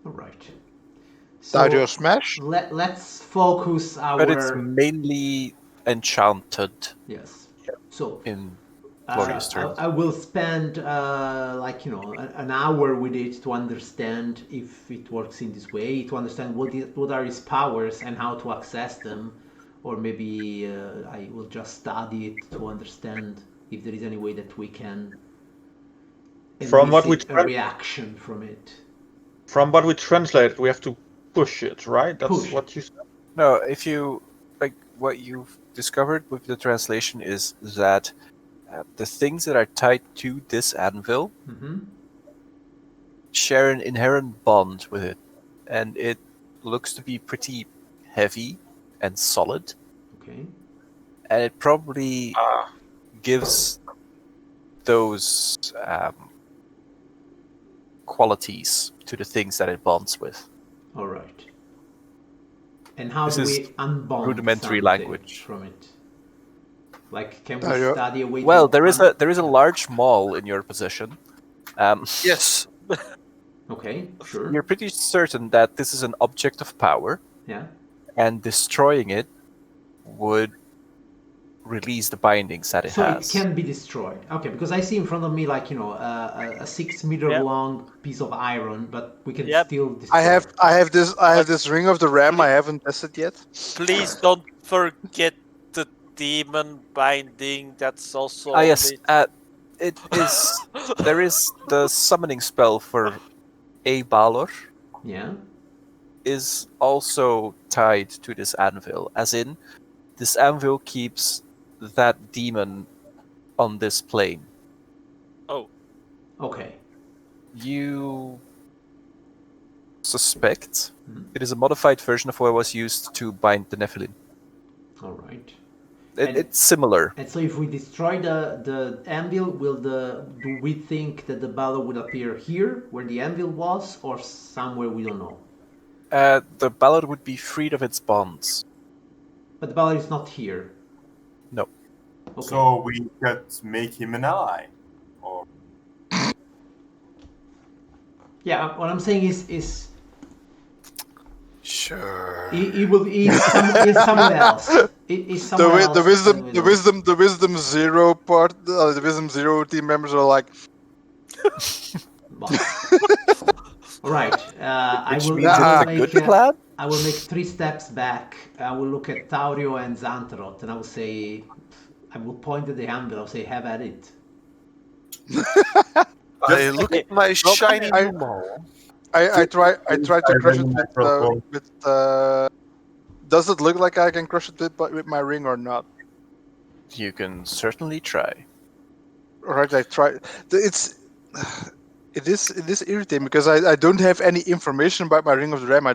right. So Dario smash. let's focus our. But it's mainly enchanted Yes. So in glorious terms. I will spend an hour with it to understand if it works in this way, to understand what are its powers and how to access them, or maybe I will just study it to understand if there is any way that we can From what we elicit a reaction from it. From what we translated, we have to push it, right? That's Push. what you said. No, if you like what you've discovered with the translation is that the things that are tied to this anvil Mm-hmm. share an inherent bond with it, and it looks to be pretty heavy and solid, Okay. and it probably gives those qualities to the things that it bonds with. All right. And how This do is we unbond rudimentary something language. from it? Like, can we Dario- study a way? Well, to there is a large mall in your possession. Yes. Okay, sure. You're pretty certain that this is an object of power, Yeah. and destroying it would release the bindings that it So has. it can be destroyed. Okay, because I see in front of me like a 6 meter Yep. long piece of iron, but we can Yep. still destroy. I have this ring of the ram. I haven't tested yet. Please don't forget the demon binding. That's also Yes, on it is. There is the summoning spell for a Balor Yeah. is also tied to this anvil, as in, this anvil keeps that demon on this plane. Okay. You suspect Mhm. it is a modified version of what was used to bind the Nephilim. All right. And- It's similar. And so if we destroy the anvil, do we think that the Balor will appear here where the anvil was, or somewhere we don't know? The Ballad would be freed of its bonds. But the Balor is not here. No. Okay. So we could make him an ally. Or Yeah, what I'm saying is Sure. he will he's someone else. He's someone else. The wisdom zero part, the wisdom zero team members are like, All right. I Which will. means it's a good plan. I will make 3 steps back. I will look at Taurio and Xantarot, and I will say, I will point at the anvil. I'll say, "Have at it." I look at my shiny I- new ball. I try to crush it Protocol. with. Does it look like I can crush it with my ring or not? You can certainly try. Alright, I try. It is irritating because I don't have any information about my ring of the ram. I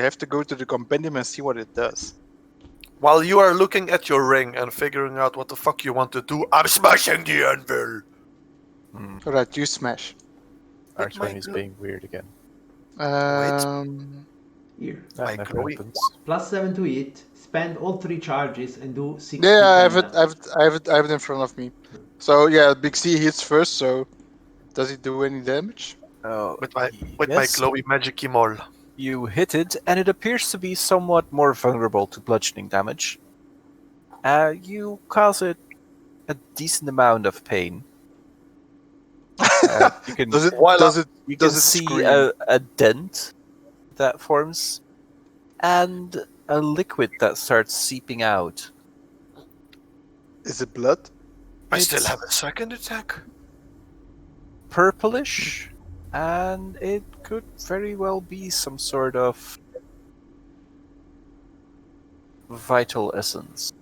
have to go to the compendium and see what it does. While you are looking at your ring and figuring out what the fuck you want to do, I'm smashing the anvil. Alright, you smash. Archway might is do. being weird again. Here, That Like never going- happens. +7 to it. Spend all 3 charges and do 6. Yeah, I have it in front of me. So yeah, Big C hits first. So Does he do any damage? Oh, With my yes, glowy magic mole. you hit it, and it appears to be somewhat more vulnerable to bludgeoning damage. You cause it a decent amount of pain. You can Does it? While Does it? you can Does it see scream? a dent that forms, and a liquid that starts seeping out. Is it blood? I still It's have a second attack. purplish, and it could very well be some sort of vital essence.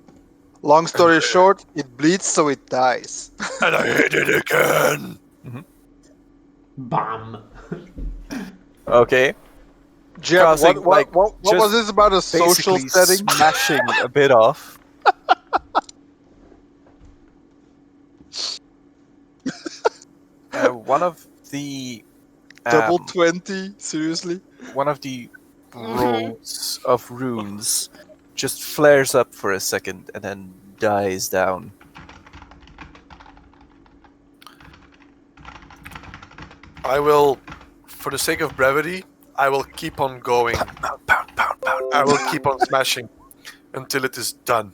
Long story short, it bleeds, so it dies. And I hit it again. Bam. Okay, Jeb, Causing, what was just this about a social basically setting? smashing a bit off. One of the Double 20? Seriously? one of the rows of runes just flares up for a second and then dies down. I will, for the sake of brevity, I will keep on going. I will keep on smashing until it is done.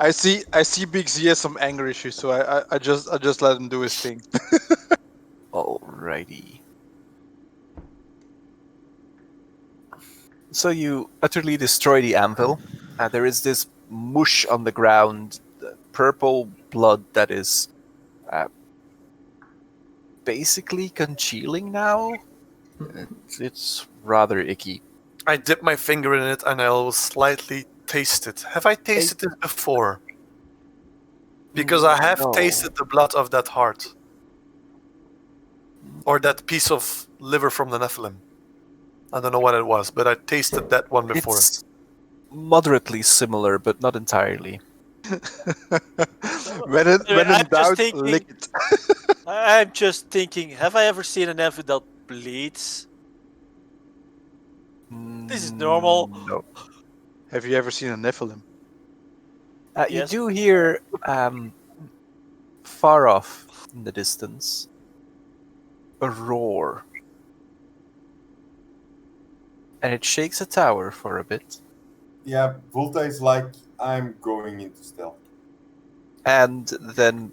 I see Big Z has some anger issues, so I just let him do his thing. Alrighty. So you utterly destroy the anvil. There is this mush on the ground, purple blood that is basically congealing now. It's rather icky. I dip my finger in it and I will slightly taste it. Have I tasted it before? Because I have No. tasted the blood of that heart. Or that piece of liver from the Nephilim. I don't know what it was, but I tasted that one before. It's moderately similar, but not entirely. when in I'm just doubt, thinking- lick it. I'm just thinking, have I ever seen an elf that bleeds? This is normal. No. Have you ever seen a Nephilim? You Yes. do hear far off in the distance a roar. And it shakes a tower for a bit. Yeah, Volta is like, I'm going into stealth. And then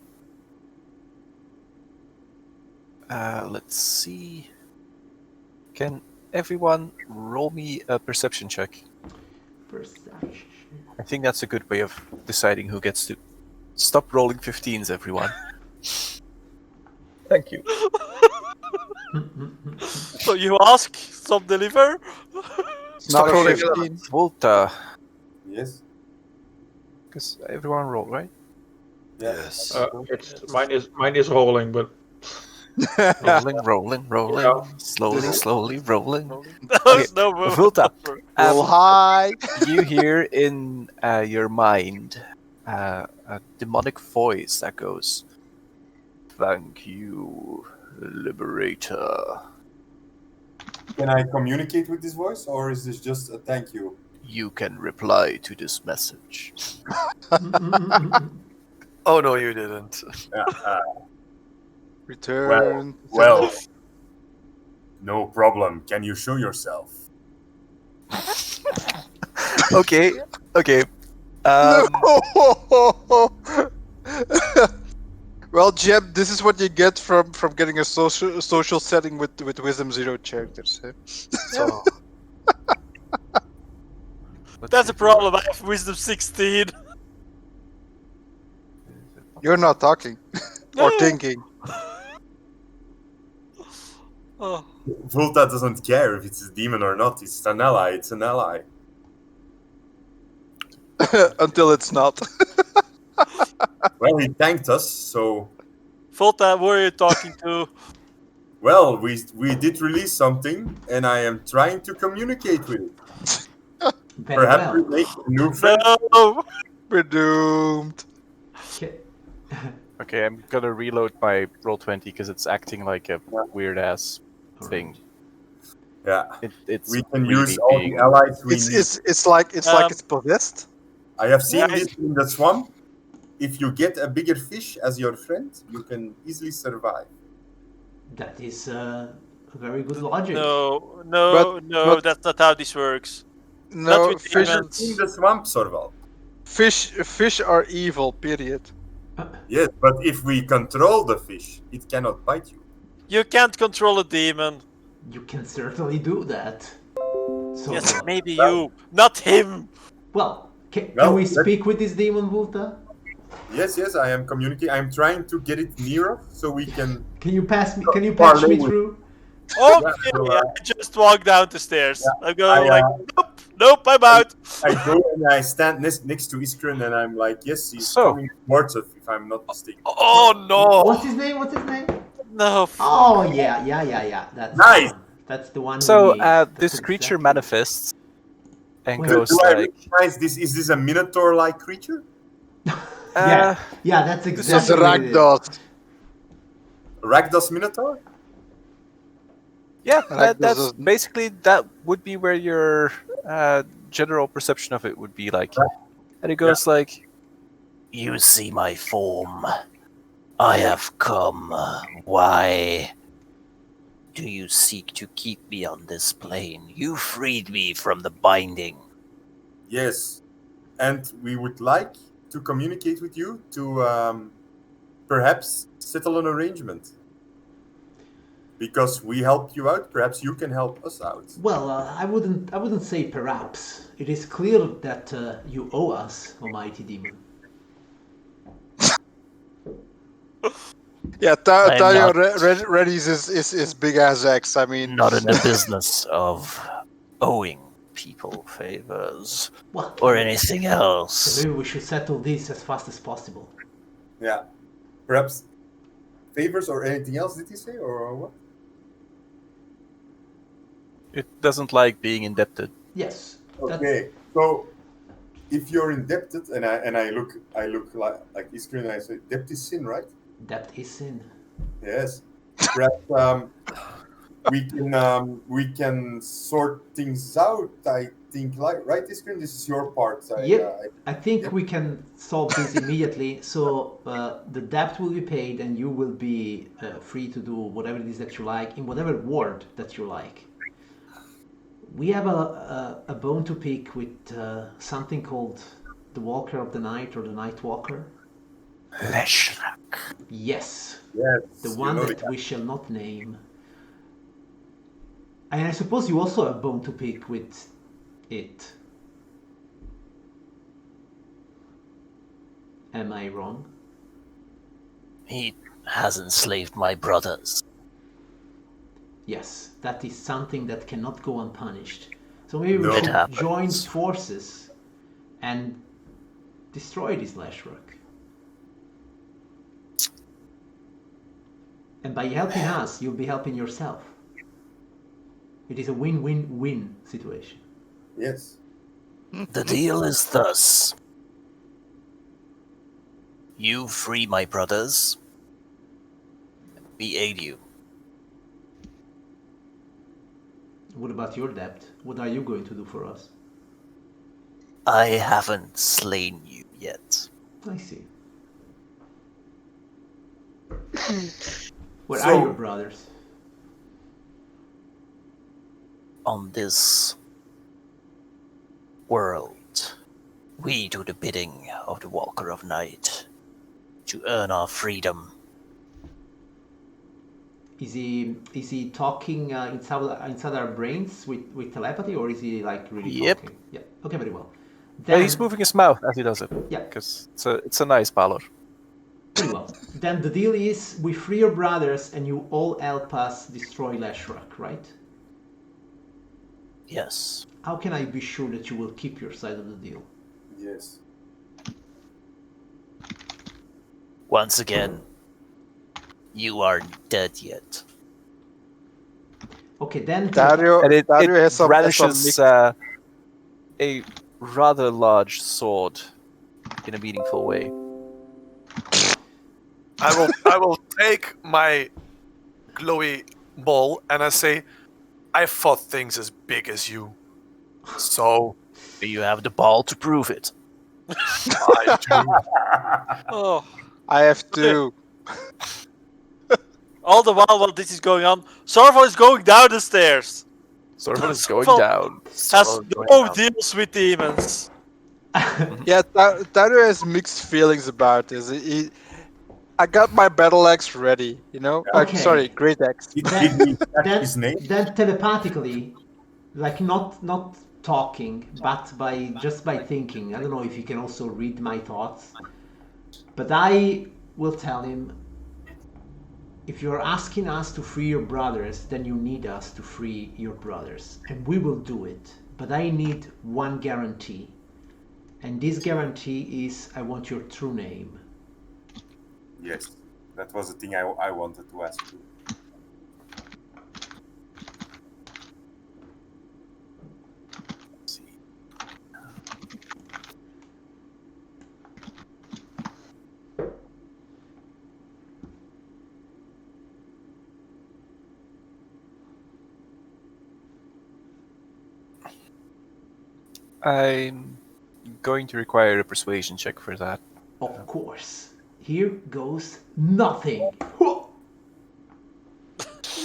let's see. Can everyone roll me a perception check? Perception. I think that's a good way of deciding who gets to. Stop rolling 15s, everyone. Thank you. So you ask, some deliver? Not a rolling 15. Volta, Yes? because everyone rolled, right? Yeah. Yes. Mine is rolling, but Rolling, Yeah. slowly rolling. There's no move. Volta, Roll high. you hear in your mind a demonic voice that goes, "Thank you, Liberator. Can I communicate with this voice, or is this just a thank you? You can reply to this message." Oh no, you didn't. Return. Well, no problem. Can you show yourself? Okay. Well, Jeb, this is what you get from getting a social setting with Wisdom 0 characters. Eh? So, That's a problem. I have wisdom 16. You're not talking or No. thinking. Oh. Volta doesn't care if it's a demon or not. It's an ally. It's an ally. Until it's not. Well, he thanked us, so... Volta, who are you talking to? Well, we did release something, and I am trying to communicate with it. Very Perhaps we well. make a new friend. No. We're doomed. Okay. Okay, I'm gonna reload my roll 20 because it's acting like a weird ass thing. Yeah. It's We can really use all being- the allies we It's need. it's like it's possessed. I have seen Guys. this in the swamp. If you get a bigger fish as your friend, you can easily survive. That is very good logic. No, But- that's not how this works. Not No, with fish, In demons. the swamp, Sorval. fish are evil. Period. Yes, but if we control the fish, it cannot bite you. You can't control a demon. You can certainly do that. So, Yes, maybe you, not him. well, can Well, we let's- speak with this demon, Vulta? Yes, I am communicating. I'm trying to get it near us so we can. Can you pass me? Can you patch me through? Okay, so, I just walk down the stairs. I'm going I, like, nope, I'm out. I go and I stand next to Iskren and I'm like, yes, he's So- coming towards us, if I'm not mistaken. Oh no! What's his name? What's his name? No. Oh yeah. That's Nice. the one. That's the one. So we need. That's this creature exactly- manifests and Wait, goes Do I like, recognize this? Is this a Minotaur-like creature? Yeah, that's This is exactly what it is. Rakdos. Rakdos Minotaur? yeah, Like that's this is- basically that would be where your general perception of it would be like, and it goes like, You see my form. I have come. Why do you seek to keep me on this plane? You freed me from the binding. Yes. And we would like to communicate with you to perhaps settle an arrangement. Because we helped you out, perhaps you can help us out. Well, I wouldn't say perhaps. It is clear that you owe us, Almighty Demon. Yeah, I'm Tario not- Reddy's is big as X. I mean, Not in the business of owing people favors Well, or anything else. maybe we should settle this as fast as possible. Yeah. Perhaps favors or anything else, did he say? Or what? it doesn't like being indebted. Yes. Okay. So if you're indebted and I look like Iskren and I say debt is sin, right? That is sin. Yes. Perhaps we can sort things out. I think, right, Iskren? This is your part. I think we can solve this immediately. So the debt will be paid, and you will be free to do whatever it is that you like in whatever ward that you like. We have a bone to pick with something called the Walker of the Night or the Night Walker. Leshrak. Yes, Yes. the you one know that it. we shall not name. And I suppose you also have a bone to pick with it. Am I wrong? He has enslaved my brothers. Yes, that is something that cannot go unpunished. So maybe we No. should It happens. join forces and destroy this Lashrock. And by helping us, you'll be helping yourself. It is a win-win-win situation. Yes. The deal is thus. You free my brothers. We aid you. What about your debt? What are you going to do for us? I haven't slain you yet. I see. Where So- are your brothers? On this world, we do the bidding of the Walker of Night to earn our freedom. Is he talking inside our brains with telepathy, or is he like really Yep. talking? Yeah. Okay, very well. Yeah, he's moving his mouth as he does it. Yeah. Because it's a nice parlor. Very well. Then the deal is we free your brothers and you all help us destroy Lashrock, right? Yes. How can I be sure that you will keep your side of the deal? Yes. Once again, you aren't dead yet. Okay, then Dario, And it Dario has some brandishes mixed- a rather large sword in a meaningful way. I will take my glowy ball and I say, I fought things as big as you. So You have the ball to prove it. I do. Oh, I have to. All the while this is going on, Sorvo is going down the stairs. Sorvin is going Sorvo down. has Sorvo going no down. deals with demons. Yeah, Tyler has mixed feelings about this. I got my battle axe ready, you know? Okay. Sorry, great axe. Did he catch his name? Then telepathically, like not talking, but by thinking. I don't know if you can also read my thoughts, but I will tell him, if you're asking us to free your brothers, then you need us to free your brothers, and we will do it. But I need one guarantee, and this guarantee is I want your true name. Yes, that was the thing I wanted to ask you. I'm going to require a persuasion check for that. Of course. Here goes nothing.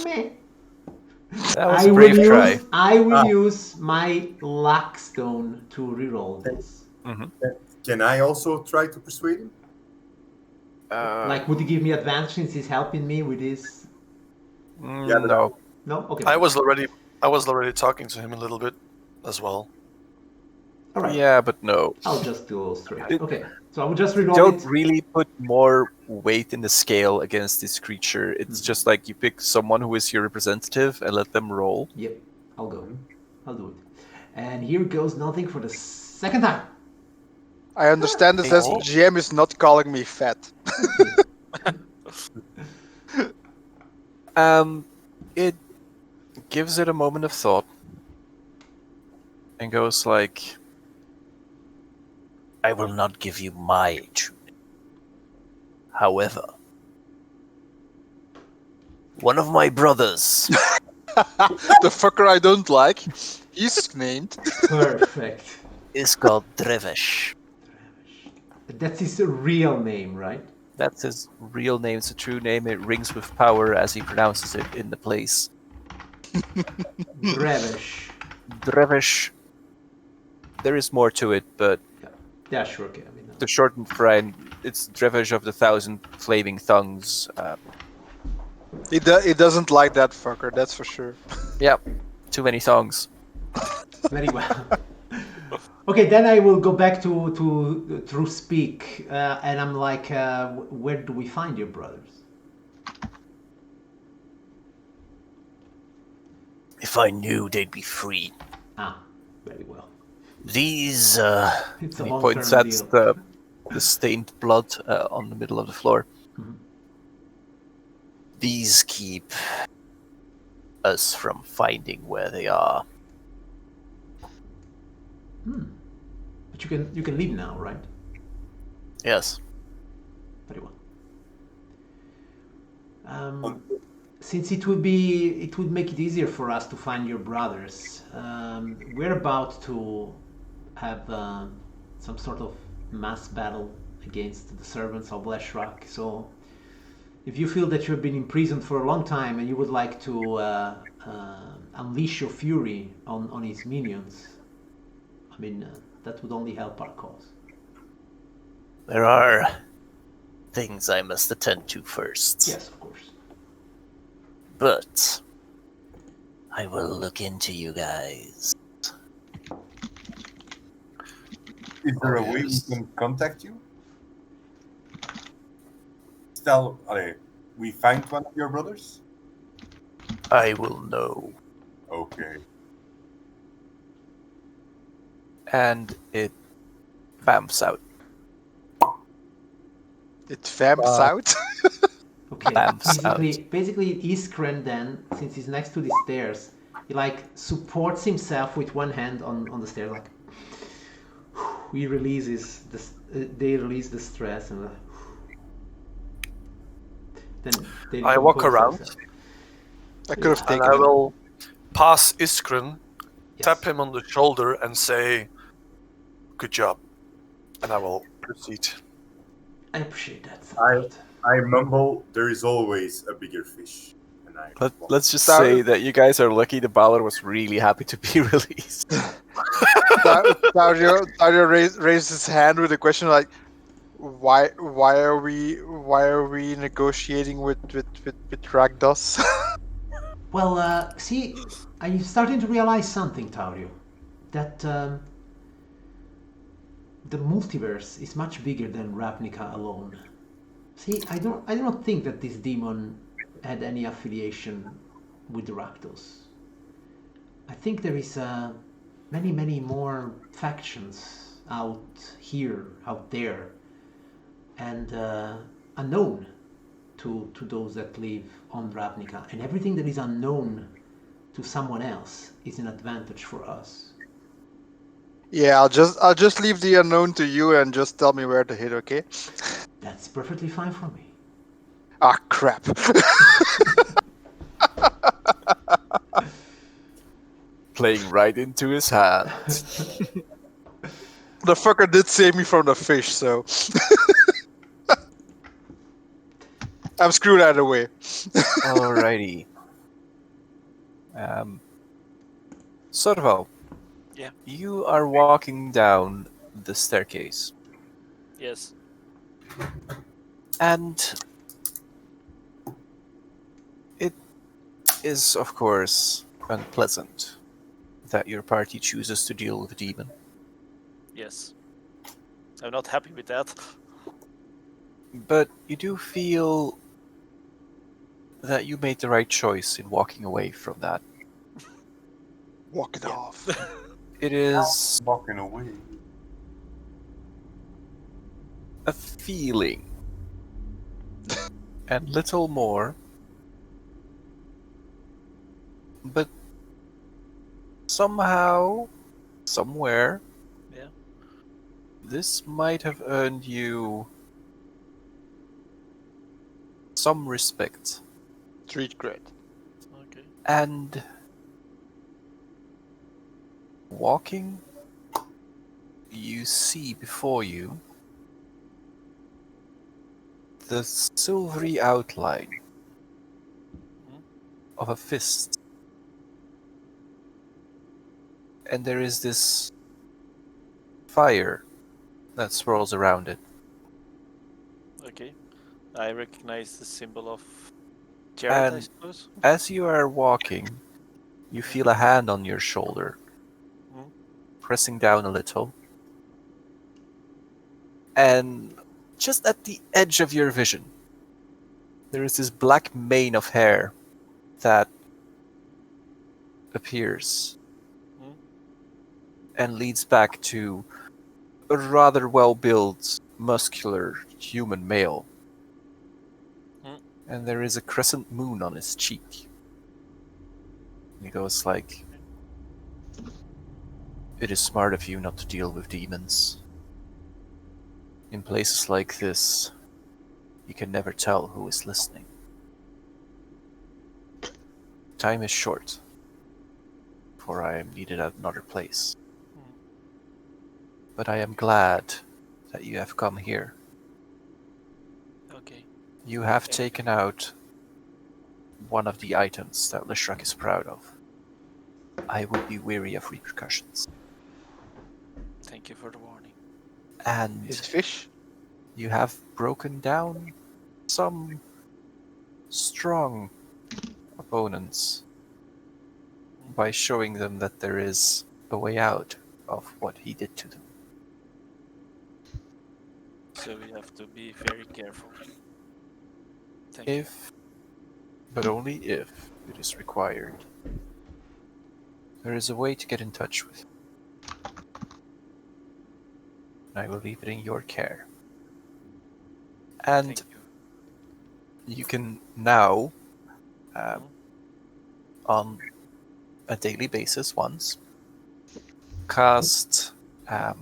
Meh. That was a brave try. I will use my luck stone to reroll this. Can I also try to persuade him? Like, would you give me advantage since he's helping me with this? Yeah, but No. No? Okay. I was already talking to him a little bit as well. All right. Yeah, but no. I'll just go straight. Okay. So I will just reroll Don't it. really put more weight in the scale against this creature. It's just like you pick someone who is your representative and let them roll. Yep. I'll go. I'll do it. And here goes nothing for the second time. I understand this as GM is not calling me fat. It gives it a moment of thought and goes like, I will not give you my true name. However, one of my brothers The fucker I don't like, he's named. Perfect. is called Drevesh. That's his real name, right? that's his real name, it's a true name, it rings with power as he pronounces it in the place. Drevesh. Drevesh. There is more to it, but Yeah, sure. Okay. I mean, the shortened friend, it's Drevesh of the Thousand Flaming Tongues. He doesn't like that fucker, that's for sure. Yep, too many songs. very well. Okay, then I will go back to True Speak, and I'm like, where do we find your brothers? If I knew they'd be free. Ah, very well. These, It's a He long-term points at deal. the stained blood on the middle of the floor. these keep us from finding where they are. But you can leave now, right? Yes. Very well. Since it would make it easier for us to find your brothers, we're about to have some sort of mass battle against the servants of Leshrak. So, if you feel that you've been imprisoned for a long time and you would like to unleash your fury on his minions, I mean, that would only help our cause. There are things I must attend to first. Yes, of course. But I will look into you guys. Is there a way we can contact you? Tell, we find one of your brothers? I will know. Okay. And it bamps out. It vamps out. Okay. Bamps Basically, Iskren then, since he's next to the stairs, he like supports himself with one hand on the stairs, like he releases they release the stress and then they I walk compose around. themselves. I could have And taken I it. will pass Iskren, Yes. tap him on the shoulder, and say, "Good job," and I will proceed. I appreciate that. I I mumble, there is always a bigger fish. And I walk. Let's just That- say that you guys are lucky the Ballad was really happy to be released. Dario raised his hand with a question like, why are we negotiating with Ragdos? Well, see, I'm starting to realize something, Taurio. That the multiverse is much bigger than Ravnica alone. See, I do not think that this demon had any affiliation with the Rakdos. I think there is many more factions out here, out there, and unknown to those that live on Ravnica. And everything that is unknown to someone else is an advantage for us. Yeah, I'll just leave the unknown to you and just tell me where to hit, okay? That's perfectly fine for me. Ah, crap. Playing right into his hand. The fucker did save me from the fish, so I'm screwed either way. Alrighty. Sorvo. Yeah. You are walking down the staircase. Yes. And it is, of course, unpleasant that your party chooses to deal with a demon. Yes. I'm not happy with that. But you do feel that you made the right choice in walking away from that. Walk it off. It is Walking away. a feeling. And little more. But somehow, somewhere, Yeah. this might have earned you some respect. Street cred. Okay. And walking, you see before you the silvery outline of a fist. And there is this fire that swirls around it. Okay. I recognize the symbol of Jared, I And suppose. as you are walking, you feel a hand on your shoulder, Mhm. pressing down a little. And just at the edge of your vision, there is this black mane of hair that appears Mhm. and leads back to a rather well-built, muscular human male. Mhm. And there is a crescent moon on his cheek. He goes like, "It is smart of you not to deal with demons. In places like this, you can never tell who is listening. Time is short, for I am needed at another place. But I am glad that you have come here. Okay. You have Thank taken out one of the items that Lishrak is proud of. I would be weary of repercussions. Thank you for the warning. And His fish? you have broken down some strong opponents by showing them that there is a way out of what he did to them. So we have to be very careful. Thank you. If, but only if, it is required, there is a way to get in touch with him. And I will leave it in your care. And Thank you. you can now, on a daily basis once, cast a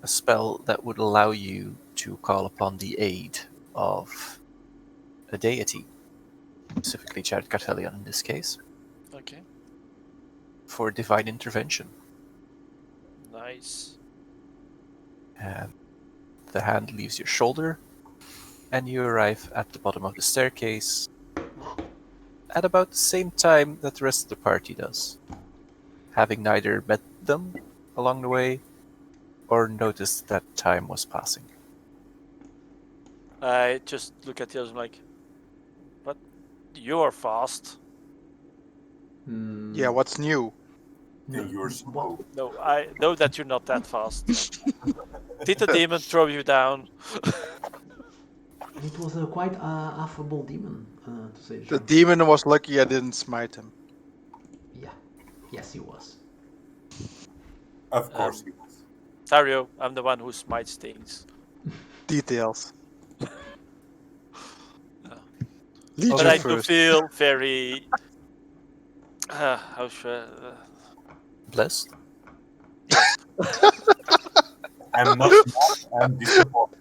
spell that would allow you to call upon the aid of a deity, specifically Jared Cartelion in this case, Okay. for divine intervention. Nice. The hand leaves your shoulder, and you arrive at the bottom of the staircase at about the same time that the rest of the party does, having neither met them along the way or noticed that time was passing. I just look at the others like, but you're fast. Yeah, what's new? And you're slow. No, I know that you're not that fast. Did the demon throw you down? It was a quite affable demon, to say the The truth. demon was lucky I didn't smite him. Yeah. Yes, he was. Of course he was. Sario, I'm the one who smites things. Details. But Legion I do first. feel very. How should Blessed? I'm not mad, I'm disappointed.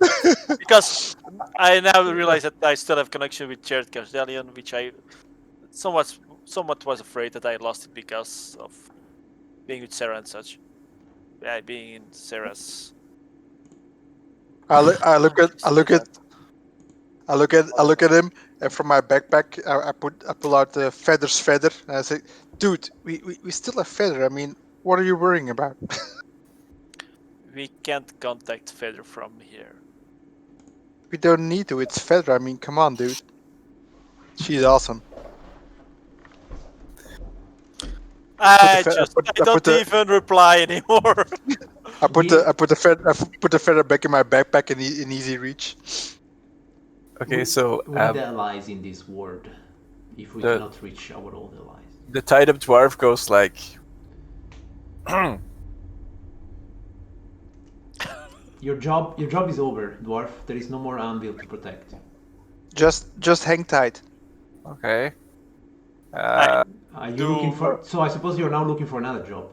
because I now realize that I still have connection with Jared Garsdalian, which I somewhat was afraid that I lost it because of being with Sarah and such. Yeah, being in Sarah's. I look at him, and from my backpack I pull out the feather, and I say, "Dude, we still have feather. I mean, what are you worrying about?" We can't contact Feather from here. We don't need to. It's feather. I mean, come on, dude. She's awesome. I put don't the- even reply anymore. I put the feather back in my backpack in easy reach. Okay, so We need allies in this world if we cannot reach our old allies. the tied-up dwarf goes like, Your job is over, dwarf. There is no more anvil to protect. Just hang tight. okay. Are you looking for? So I suppose you're now looking for another job.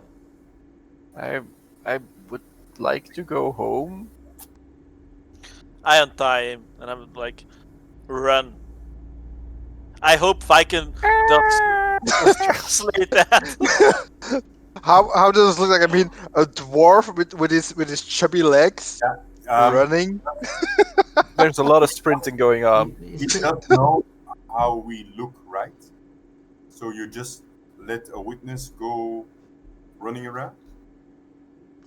I would like to go home. I untie him and I'm like, run. I hope Viken does translate that. How does it look like? I mean, a dwarf with his chubby legs running. There's a lot of sprinting going on. He doesn't know how we look, right? So you just let a witness go running around?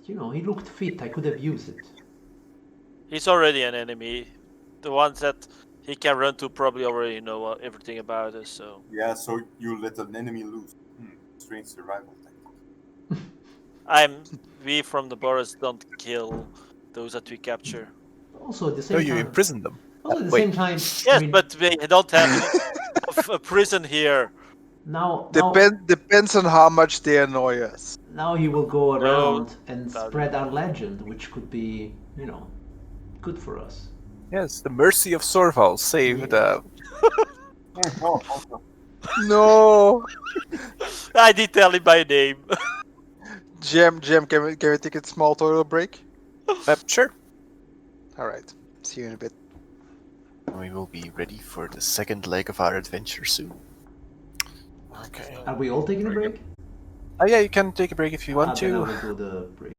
You know, he looked fit. I could have used it. He's already an enemy. The ones that he can run to probably already know everything about us, so. Yeah, so you let an enemy loose. Strange survival tactic. We from the Boris don't kill those that we capture. Also, at the same No, time. you imprison them. Also, at the Wait. same time. Yes, I mean, but they don't have a prison here. now Depends on how much they annoy us. Now he will go around and that- spread our legend, which could be, you know, good for us. Yes, the mercy of Sorval saved. No. I did tell him by name. Jam, can we take a small toilet break? Sure. All right. See you in a bit. We will be ready for the second leg of our adventure soon. Okay. Are we all taking a break? Oh yeah, you can take a break if you want Then I to. will do the break.